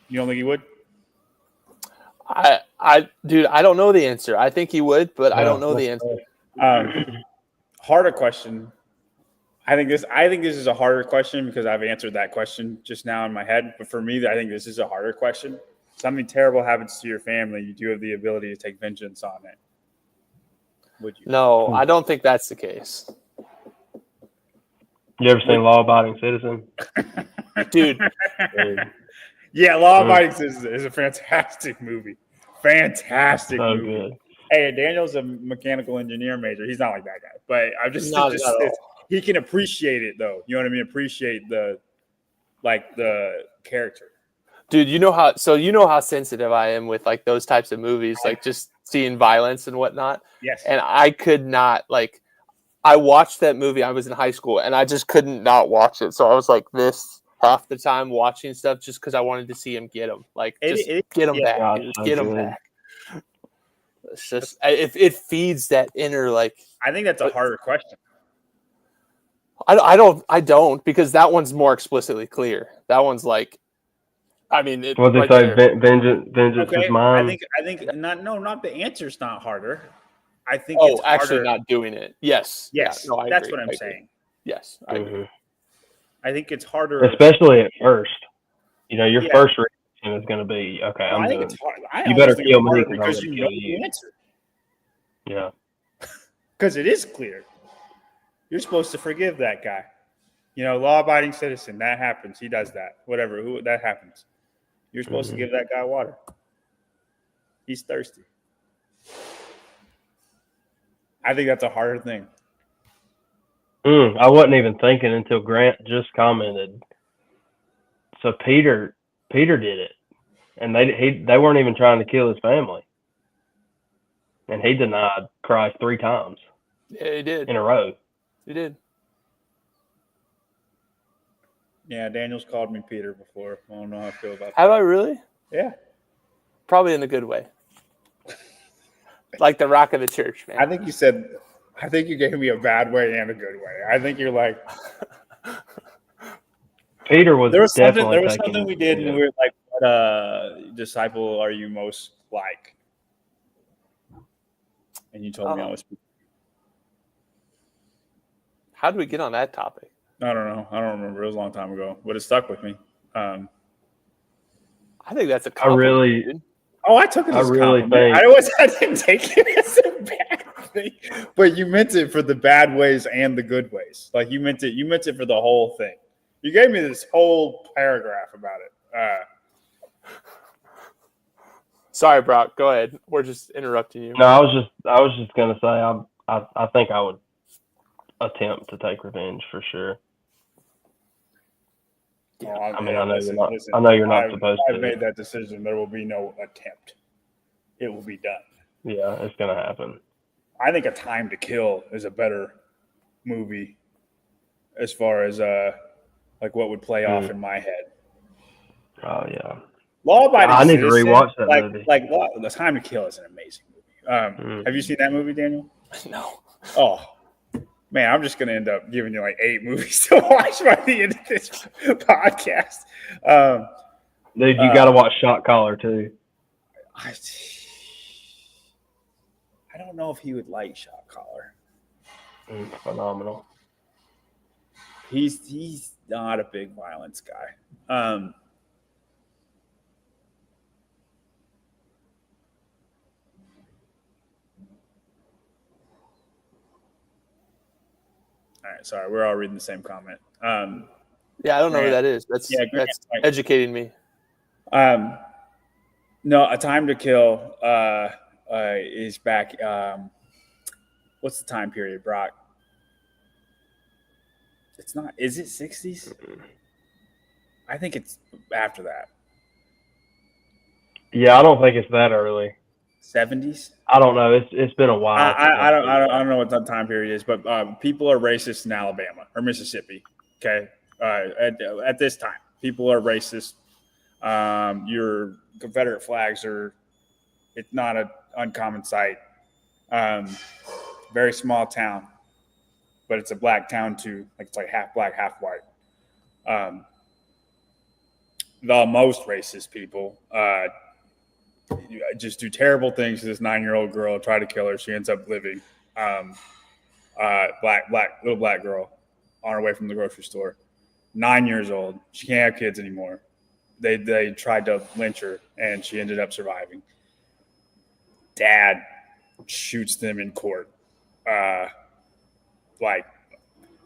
Speaker 1: You don't think he would?
Speaker 3: Dude, I don't know the answer. I think he would, but I
Speaker 2: Yeah,
Speaker 3: don't know the
Speaker 2: that's
Speaker 3: answer.
Speaker 2: fair.
Speaker 1: Harder question. I think this is a harder question because I've answered that question just now in my head. But for me, I think this is a harder question. Something terrible happens to your family, you do have the ability to take vengeance on it. Would you?
Speaker 3: No, I don't think that's the case.
Speaker 2: You ever seen Law Abiding Citizen?
Speaker 3: Dude,
Speaker 1: Yeah, Law Abiding Citizen is a fantastic movie. Fantastic
Speaker 2: So
Speaker 1: movie.
Speaker 2: good.
Speaker 1: Hey, Daniel's a mechanical engineer major. He's not like that guy, but I'm just,
Speaker 3: Not at all.
Speaker 1: he can appreciate it though. You know what I mean? Appreciate the character.
Speaker 3: dude, you know how sensitive I am with like those types of movies, like just seeing violence and whatnot.
Speaker 1: Yes.
Speaker 3: And I could not I watched that movie. I was in high school and I just couldn't not watch it. So I was like this half the time watching stuff just because I wanted to see him get him. Like get him back.
Speaker 2: God,
Speaker 3: Dude,
Speaker 2: so
Speaker 3: get him
Speaker 2: good.
Speaker 3: back. It's just it feeds that inner like
Speaker 1: I think that's a harder question.
Speaker 3: I don't because that one's more explicitly clear. That one's like I mean it,
Speaker 2: What they
Speaker 3: right
Speaker 2: say,
Speaker 3: there.
Speaker 2: vengeance is mine.
Speaker 1: I think not the answer's not harder. I think
Speaker 3: Oh,
Speaker 1: it's
Speaker 3: actually
Speaker 1: harder.
Speaker 3: not doing it. Yes.
Speaker 1: Yes,
Speaker 3: Yeah, no, I
Speaker 1: that's
Speaker 3: agree.
Speaker 1: what I'm
Speaker 3: I agree.
Speaker 1: saying.
Speaker 3: Yes, I agree.
Speaker 2: Mhm.
Speaker 1: I think it's harder.
Speaker 2: Especially at first. You know, your
Speaker 1: Yeah.
Speaker 2: first reaction is going to be, okay,
Speaker 1: I
Speaker 2: I'm
Speaker 1: think
Speaker 2: doing.
Speaker 1: it's hard. I
Speaker 2: You better
Speaker 1: almost think
Speaker 2: kill
Speaker 1: it's
Speaker 2: me
Speaker 1: harder
Speaker 2: 'cause I'm
Speaker 1: because
Speaker 2: gonna
Speaker 1: you
Speaker 2: kill
Speaker 1: know
Speaker 2: you.
Speaker 1: the answer.
Speaker 2: Yeah.
Speaker 1: Because it is clear. You're supposed to forgive that guy. You know, law-abiding citizen. That happens. He does that. Whatever. That happens. You're supposed to give that guy water. He's thirsty. I think that's a harder thing.
Speaker 2: I wasn't even thinking until Grant just commented. So Peter did it, and they weren't even trying to kill his family, and he denied Christ 3 times
Speaker 3: Yeah, he did.
Speaker 2: in a row.
Speaker 3: He did.
Speaker 1: Yeah, Daniel's called me Peter before. I don't know how I feel about
Speaker 3: Have
Speaker 1: that.
Speaker 3: I really?
Speaker 1: Yeah.
Speaker 3: Probably in a good way. Like the rock of the church, man.
Speaker 1: I think you gave me a bad way and a good way. I think you're like,
Speaker 2: There was definitely
Speaker 1: something we did, and we were like, "What disciple are you most like?" And you told me I was.
Speaker 3: How did we get on that topic?
Speaker 1: I don't know. I don't remember. It was a long time ago, but it stuck with me.
Speaker 3: I think that's a compliment. Dude.
Speaker 1: I took it as a compliment. I didn't take it as a bad thing, but you meant it for the bad ways and the good ways. Like you meant it for the whole thing. You gave me this whole paragraph about it.
Speaker 3: Sorry, Brock. Go ahead. We're just interrupting you.
Speaker 2: No, I was just gonna say I think I would attempt to take revenge for sure.
Speaker 1: Well,
Speaker 2: I mean, I know you're not supposed to.
Speaker 1: I've made that decision. There will be no attempt. It will be done.
Speaker 2: Yeah, it's gonna happen.
Speaker 1: I think A Time to Kill is a better movie as far as like what would play off in my head.
Speaker 2: Oh yeah.
Speaker 1: Law-abiding
Speaker 2: I need to
Speaker 1: Citizen,
Speaker 2: rewatch that movie.
Speaker 1: The Time to Kill is an amazing movie. Have you seen that movie, Daniel?
Speaker 3: No.
Speaker 1: Oh, man, I'm just going to end up giving you like 8 movies to watch by the end of this podcast.
Speaker 2: Dude, you got to watch Shot Caller too.
Speaker 1: I don't know if he would like Shot Caller.
Speaker 2: Phenomenal.
Speaker 1: He's not a big violence guy. All right, sorry, we're all reading the same comment.
Speaker 3: Yeah, I don't know who that is. That's educating me.
Speaker 1: No, A Time to Kill is back. What's the time period, Brock? It's not. Is it 60s? I think it's after that.
Speaker 2: Yeah, I don't think it's that early.
Speaker 1: 70s?
Speaker 2: I don't know. It's been a while.
Speaker 1: I don't know what that time period is, but people are racist in Alabama or Mississippi. Okay, at this time, people are racist. Your Confederate flags it's not an uncommon sight. Very small town, but it's a black town too. It's like half black, half white. The most racist people just do terrible things to this 9-year-old girl, try to kill her. She ends up living. Little black girl on her way from the grocery store. 9 years old. She can't have kids anymore. They tried to lynch her, and she ended up surviving. Dad shoots them in court. Like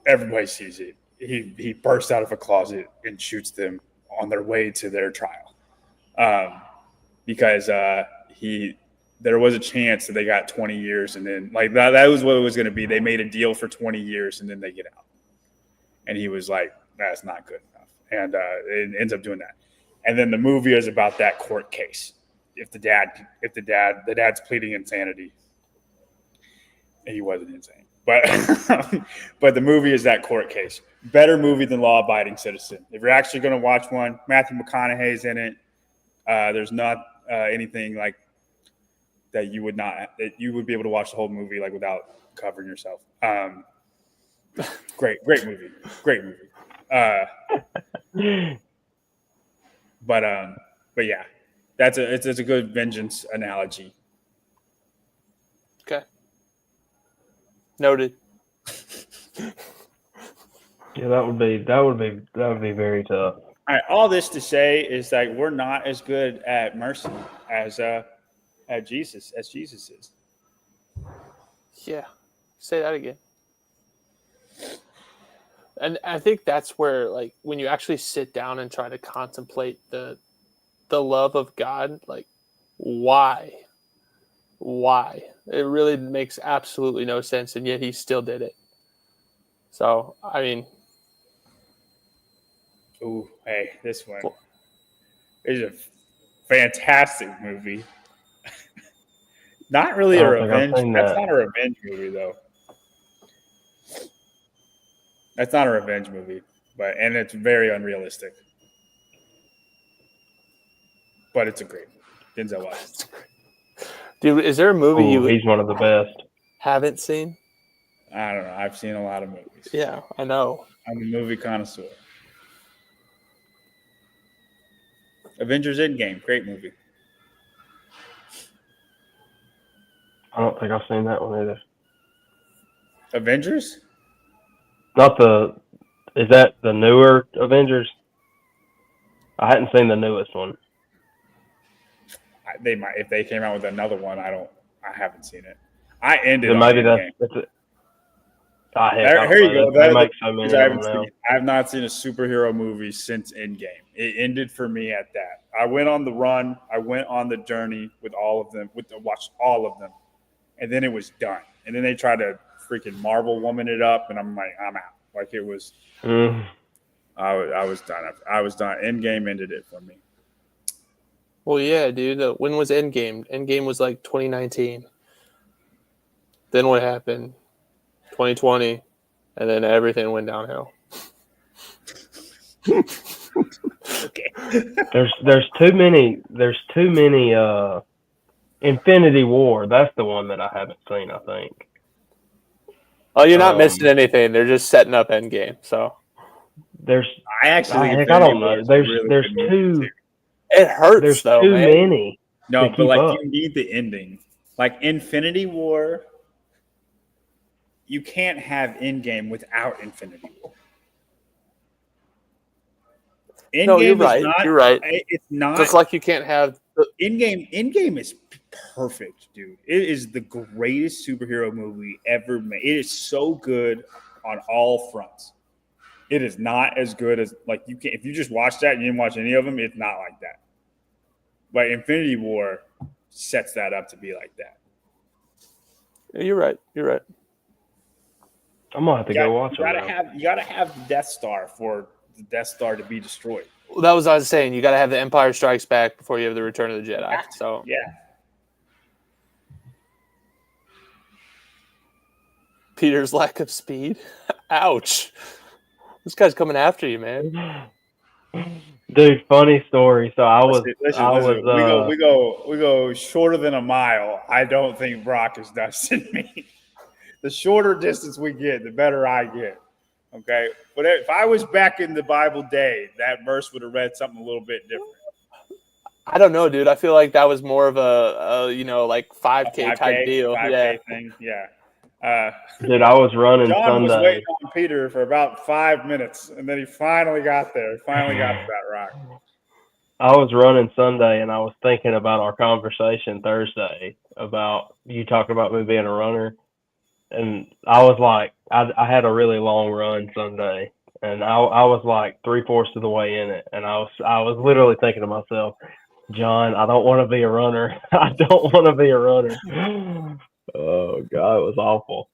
Speaker 1: everybody sees it. He bursts out of a closet and shoots them on their way to their trial. Because there was a chance that they got 20 years, and then like that was what it was going to be. They made a deal for 20 years, and then they get out. And he was like, "That's not good enough," and it ends up doing that. And then the movie is about that court case. If the dad's pleading insanity, and he wasn't insane, but but the movie is that court case. Better movie than Law Abiding Citizen. If you're actually going to watch one, Matthew McConaughey's in it. There's not anything like that you would be able to watch the whole movie like without covering yourself. Great movie. But yeah, it's a good vengeance analogy.
Speaker 3: Okay. Noted.
Speaker 2: Yeah, that would be very tough.
Speaker 1: All right, all this to say is that we're not as good at mercy as Jesus is.
Speaker 3: Yeah. Say that again. And I think that's where, like, when you actually sit down and try to contemplate the love of God, like, why? It really makes absolutely no sense, and yet he still did it. So, I mean...
Speaker 1: Ooh, hey, this one is a fantastic movie. Not really a revenge. That's not a revenge movie, though. That's not a revenge movie, and it's very unrealistic. But it's a great movie. Denzel Washington.
Speaker 3: Dude, is there a movie
Speaker 2: he's one of the best.
Speaker 3: Haven't seen?
Speaker 1: I don't know. I've seen a lot of movies.
Speaker 3: Yeah, I know.
Speaker 1: I'm a movie connoisseur. Avengers Endgame, great movie.
Speaker 2: I don't think I've seen that one either.
Speaker 1: Avengers?
Speaker 2: Is that the newer Avengers? I hadn't seen the newest one.
Speaker 1: They might, if they came out with another one. I haven't seen it. I ended.
Speaker 2: So maybe that's it. Here
Speaker 1: you go.
Speaker 2: They make so many of them now.
Speaker 1: I have not seen a superhero movie since Endgame. It ended for me at that. I went on the run. I went on the journey with all of them. Watched all of them, and then it was done. And then they tried to freaking Marvel woman it up, and I'm like, I'm out. Like it was. I was done. I was done. Endgame ended it for me.
Speaker 3: Well, yeah, dude. When was Endgame? Endgame was like 2019. Then what happened? 2020, and then everything went downhill.
Speaker 1: Okay.
Speaker 2: There's too many. Infinity War. That's the one that I haven't seen. I think.
Speaker 3: Oh, you're not missing anything. They're just setting up Endgame. So
Speaker 2: there's.
Speaker 1: I
Speaker 2: don't know. There's too.
Speaker 3: It hurts.
Speaker 2: There's
Speaker 3: though,
Speaker 2: too
Speaker 3: man.
Speaker 2: many.
Speaker 1: No, but like you need the ending. Like Infinity War. You can't have Endgame without Infinity War. Endgame
Speaker 3: no, you're right. You're right.
Speaker 1: It's not
Speaker 3: just like you can't have
Speaker 1: Endgame. Endgame is perfect, dude. It is the greatest superhero movie ever made. It is so good on all fronts. It is not as good as like you can. If you just watch that and you didn't watch any of them, it's not like that. But Infinity War sets that up to be like that.
Speaker 3: Yeah, you're right. You're right.
Speaker 2: I'm gonna have to go watch it.
Speaker 1: You gotta have the Death Star for the Death Star to be destroyed.
Speaker 3: Well, that was what I was saying. You got to have the Empire Strikes Back before you have the Return of the Jedi. So
Speaker 1: yeah.
Speaker 3: Peter's lack of speed. Ouch! This guy's coming after you, man.
Speaker 2: Dude, funny story. So
Speaker 1: we go shorter than a mile. I don't think Brock is dusting me. The shorter distance we get, the better I get. Okay, but if I was back in the Bible day, that verse would have read something a little bit different.
Speaker 3: I don't know, dude. I feel like that was more of a like 5K type deal.
Speaker 1: 5K
Speaker 3: Yeah.
Speaker 1: thing. Yeah.
Speaker 2: Dude, I was running
Speaker 1: John was
Speaker 2: Sunday.
Speaker 1: waiting on Peter for about 5 minutes, and then he finally got there. Finally got to that rock.
Speaker 2: I was running Sunday, and I was thinking about our conversation Thursday about you talking about me being a runner, and I was like, I had a really long run Sunday, and I was like 3/4 of the way in it, and I was literally thinking to myself, John, I don't want to be a runner. I don't want to be a runner. Oh God, it was awful.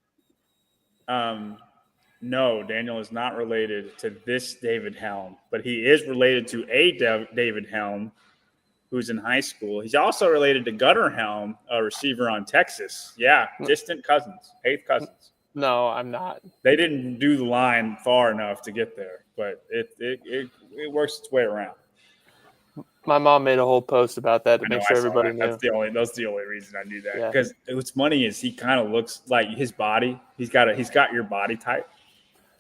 Speaker 1: No, Daniel is not related to this David Helm, but he is related to a David Helm who's in high school. He's also related to Gunnar Helm, a receiver on Texas. Yeah, distant cousins, 8th cousins.
Speaker 3: No, I'm not.
Speaker 1: They didn't do the line far enough to get there, but it works its way around.
Speaker 3: My mom made a whole post about that to
Speaker 1: I know,
Speaker 3: make sure
Speaker 1: I saw
Speaker 3: everybody
Speaker 1: that.
Speaker 3: knew.
Speaker 1: That's the only reason I knew that.
Speaker 3: Yeah.
Speaker 1: Because what's funny is he kind of looks like his body. He's got your body type.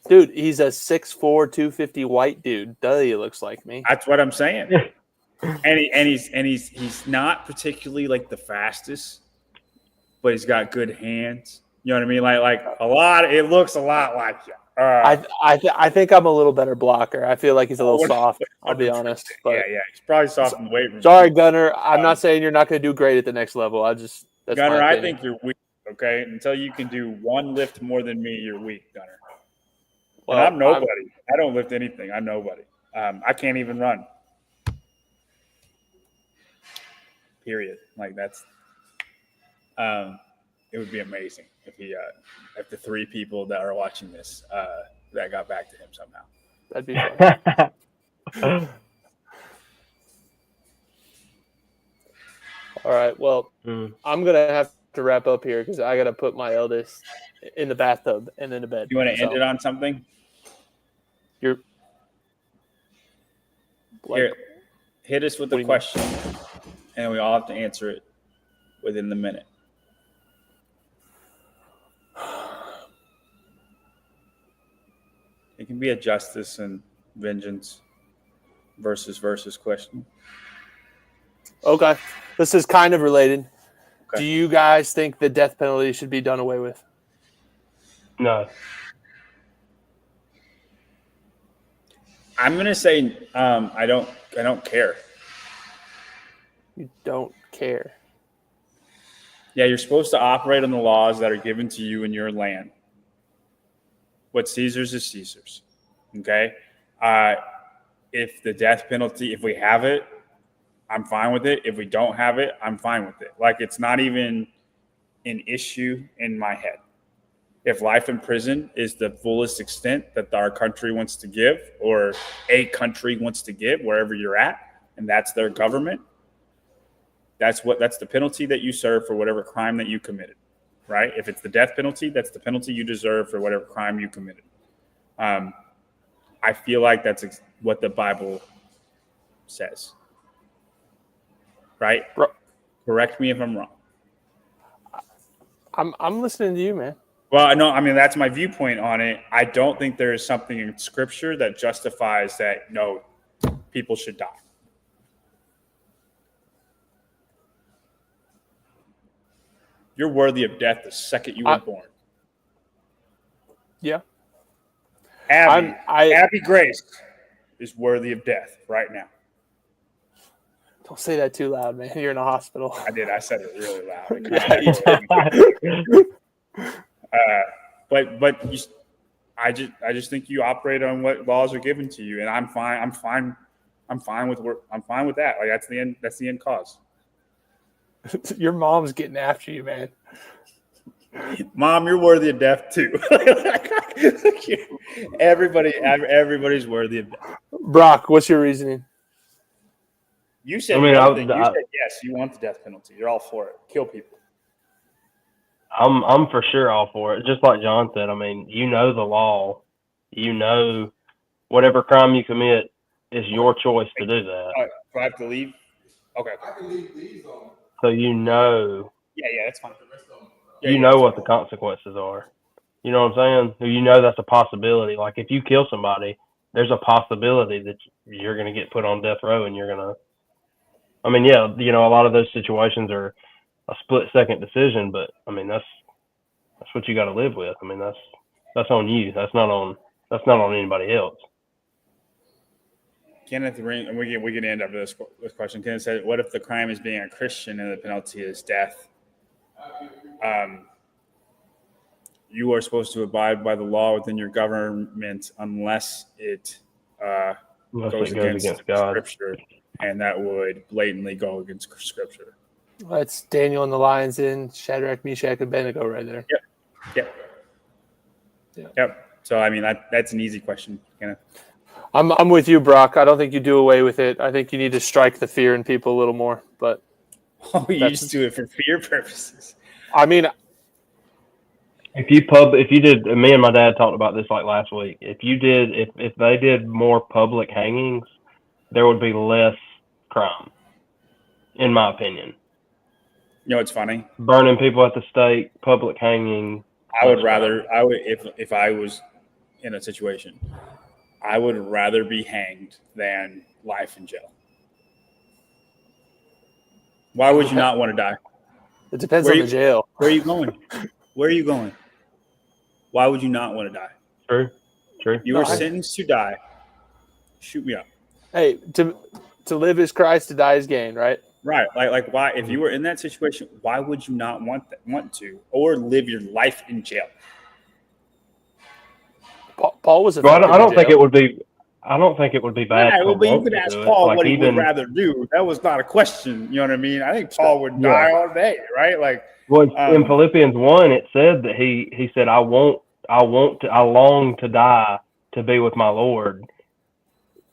Speaker 3: Dude, he's a 6'4", 250 white dude. Duh, he looks like me.
Speaker 1: That's what I'm saying. and he's not particularly like the fastest, but he's got good hands. You know what I mean? Like a lot. It looks a lot like you.
Speaker 3: I think I'm a little better blocker. I feel like he's a little soft. I'll be honest. But
Speaker 1: yeah, he's probably soft in the weight room.
Speaker 3: sorry, Gunnar. I'm not saying you're not going to do great at the next level. That's
Speaker 1: Gunnar,
Speaker 3: my
Speaker 1: I
Speaker 3: opinion.
Speaker 1: think you're weak. Okay, until you can do one lift more than me, you're weak, Gunnar.
Speaker 3: Well,
Speaker 1: and I'm nobody. I don't lift anything. I'm nobody. I can't even run. Period. Like that's. It would be amazing if if the 3 people that are watching this, that got back to him somehow.
Speaker 3: That'd be fun. All right. Well, I'm gonna have to wrap up here because I gotta put my eldest in the bathtub and then to bed.
Speaker 1: You want to end it on something?
Speaker 3: You're like,
Speaker 1: Here, hit us with a question, and we all have to answer it within the minute. It can be a justice and vengeance versus question.
Speaker 3: Okay. This is kind of related.
Speaker 1: Okay.
Speaker 3: Do you guys think the death penalty should be done away with?
Speaker 2: No.
Speaker 1: I'm gonna say I don't care.
Speaker 3: You don't care.
Speaker 1: Yeah, you're supposed to operate on the laws that are given to you in your land. What Caesar's is Caesar's. Okay? If the death penalty, if we have it, I'm fine with it. If we don't have it, I'm fine with it. Like, it's not even an issue in my head. If life in prison is the fullest extent that our country wants to give, or a country wants to give, wherever you're at, and that's their government, that's the penalty that you serve for whatever crime that you committed. Right? If it's the death penalty, that's the penalty you deserve for whatever crime you committed. I feel like that's what the Bible says. Right? Correct me if I'm wrong.
Speaker 3: I'm listening to you, man.
Speaker 1: Well, no, I mean, that's my viewpoint on it. I don't think there is something in Scripture that justifies that, no, people should die. You're worthy of death the second you were born.
Speaker 3: Yeah.
Speaker 1: Abby Grace is worthy of death right now.
Speaker 3: Don't say that too loud, man. You're in a hospital.
Speaker 1: I did. I said it really loud. I just think you operate on what laws are given to you, and I'm fine with that. Like, that's the end. That's the end cause.
Speaker 3: Your mom's getting after you, man.
Speaker 1: Mom, you're worthy of death too. Everybody's worthy of death.
Speaker 3: Brock, what's your reasoning?
Speaker 1: You said nothing. You said yes. You want the death penalty. You're all for it. Kill people.
Speaker 2: I'm for sure all for it. Just like John said, I mean, you know the law. You know whatever crime you commit is your choice to do that.
Speaker 1: Do I have to leave? Okay.
Speaker 4: I can leave these on.
Speaker 2: So you know.
Speaker 1: Yeah, that's fine.
Speaker 2: You know what the consequences are. You know what I'm saying? You know that's a possibility. Like, if you kill somebody, there's a possibility that you're going to get put on death row and you're going to I mean, yeah, a lot of those situations are a split-second decision, but I mean, that's what you got to live with. I mean, that's on you. That's not on anybody else.
Speaker 1: Kenneth, and we can end up with this question. Kenneth said, "What if the crime is being a Christian and the penalty is death? You are supposed to abide by the law within your government unless it goes against
Speaker 2: God.
Speaker 1: Scripture, and that would blatantly go against Scripture."
Speaker 3: That's Daniel and the Lions in Shadrach, Meshach, and Abednego right there.
Speaker 1: Yep. So I mean that's an easy question, Kenneth.
Speaker 3: I'm with you, Brock. I don't think you do away with it. I think you need to strike the fear in people a little more. But
Speaker 1: you just do it for fear purposes.
Speaker 3: I mean,
Speaker 2: if you did, me and my dad talked about this like last week. If they did more public hangings, there would be less crime, in my opinion.
Speaker 1: You know, it's funny.
Speaker 2: Burning people at the stake, public hanging.
Speaker 1: If I was in a situation, I would rather be hanged than life in jail. Why would you not want to die?
Speaker 3: It depends on the jail.
Speaker 1: Where are you going? Why would you not want to die?
Speaker 2: True.
Speaker 1: You were sentenced to die. Shoot me up.
Speaker 3: Hey, to live is Christ, to die is gain, right?
Speaker 1: Right. Like why? If you were in that situation, why would you not want to or live your life in jail?
Speaker 3: Paul was.
Speaker 2: Well, I don't think it would be. I don't think it would be bad.
Speaker 1: Yeah, but you could ask Paul what he would rather do. That was not a question. You know what I mean? I think Paul would die all day, right? Like,
Speaker 2: well, in Philippians 1, it said that he said, I long to die to be with my Lord,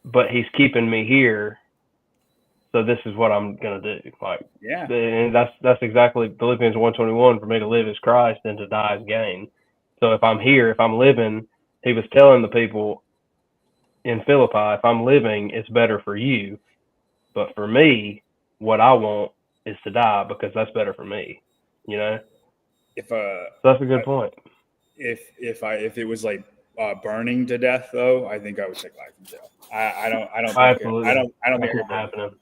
Speaker 2: but He's keeping me here, so this is what I'm gonna do. Like,
Speaker 1: yeah,
Speaker 2: and that's exactly Philippians 1:21. For me to live is Christ, and to die is gain. So if I'm here, if I'm living, he was telling the people in Philippi, if I'm living, it's better for you. But for me, what I want is to die because that's better for me. You know? So that's a good point.
Speaker 1: If it was like burning to death, though, I think I would take life in jail. I don't think it happening.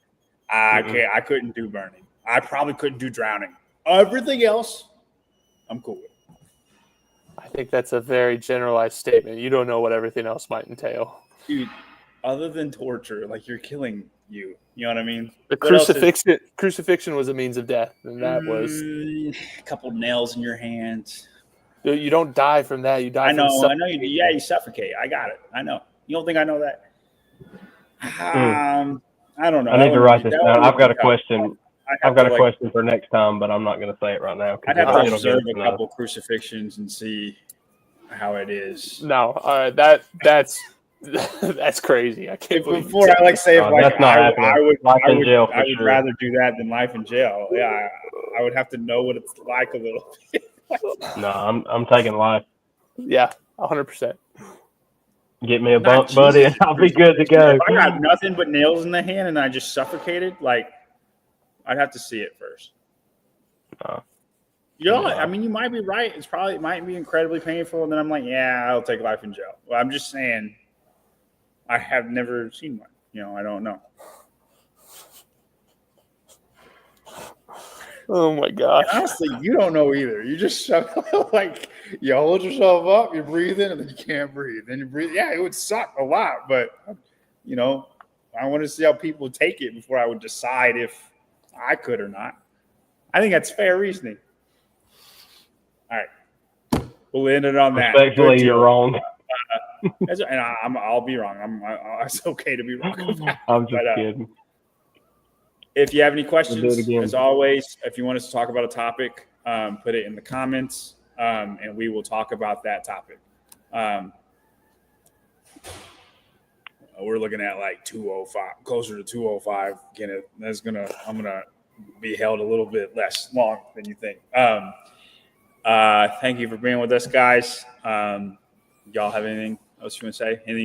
Speaker 1: I couldn't do burning. I probably couldn't do drowning. Everything else, I'm cool with.
Speaker 3: I think that's a very generalized statement. You don't know what everything else might entail.
Speaker 1: Dude, other than torture, like you're killing you. You know what I mean?
Speaker 3: The crucifixion was a means of death, and that was
Speaker 1: a couple nails in your hands.
Speaker 3: You don't die from that. You die.
Speaker 1: I know. You suffocate. I got it. I know. You don't think I know that? I don't know.
Speaker 2: I need to write this down. I've got a question. I've got a question for next time, but I'm not going to say it right now.
Speaker 1: I'd have to observe a couple crucifixions and see how it is.
Speaker 3: No, that's that's crazy. I can't believe
Speaker 1: before I say if
Speaker 2: that's not happening.
Speaker 1: I would
Speaker 2: sure.
Speaker 1: rather do that than life in jail. Yeah, I would have to know what it's like a little bit.
Speaker 2: No, I'm taking life.
Speaker 3: Yeah, 100%.
Speaker 2: Get me a bunk, buddy, and I'll be good to go.
Speaker 1: If I got nothing but nails in the hand and I just suffocated, like I'd have to see it first. I mean, you might be right. It might be incredibly painful, and then I'm like, yeah, I'll take life in jail. Well, I'm just saying, I have never seen one. You know, I don't know.
Speaker 3: Oh my gosh!
Speaker 1: And honestly, you don't know either. You just like you hold yourself up, you're breathing, and then you can't breathe. Then you breathe. Yeah, it would suck a lot, but you know, I want to see how people take it before I would decide if I could or not. I think that's fair reasoning. All right, we'll end it on that.
Speaker 2: Respectfully, you're wrong.
Speaker 1: And I'll be wrong. It's okay to be wrong.
Speaker 2: I'm just kidding.
Speaker 1: If you have any questions, as always, if you want us to talk about a topic, put it in the comments, and we will talk about that topic. We're looking at like 205, closer to 205. I'm gonna be held a little bit less long than you think. Thank you for being with us, guys. Y'all have anything else you want to say? Anything?